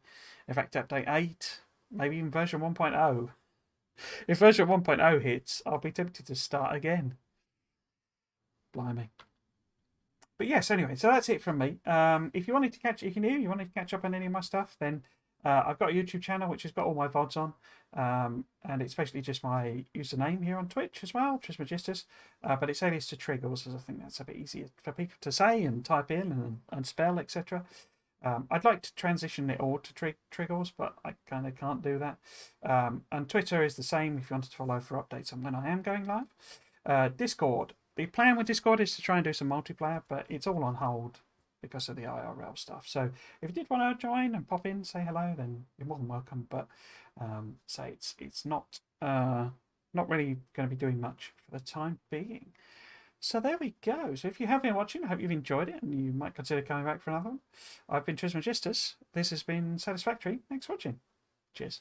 In fact, update 8, maybe even version 1.0. If version 1.0 hits, I'll be tempted to start again. Blimey. But yes, anyway, so that's it from me. If you wanted to catch up on any of my stuff, then I've got a YouTube channel which has got all my VODs on, and it's basically just my username here on Twitch as well, Trismegistus, but it's alias to Triggles, as I think that's a bit easier for people to say and type in and spell, etc. I'd like to transition it all to Triggles, but I kind of can't do that. And Twitter is the same if you wanted to follow for updates on when I am going live. Discord. The plan with Discord is to try and do some multiplayer, but it's all on hold because of the IRL stuff. So if you did want to join and pop in, say hello, then you're more than welcome. But say it's not really going to be doing much for the time being. So there we go. So if you have been watching, I hope you've enjoyed it and you might consider coming back for another one. I've been Trismegistus. This has been Satisfactory. Thanks for watching. Cheers.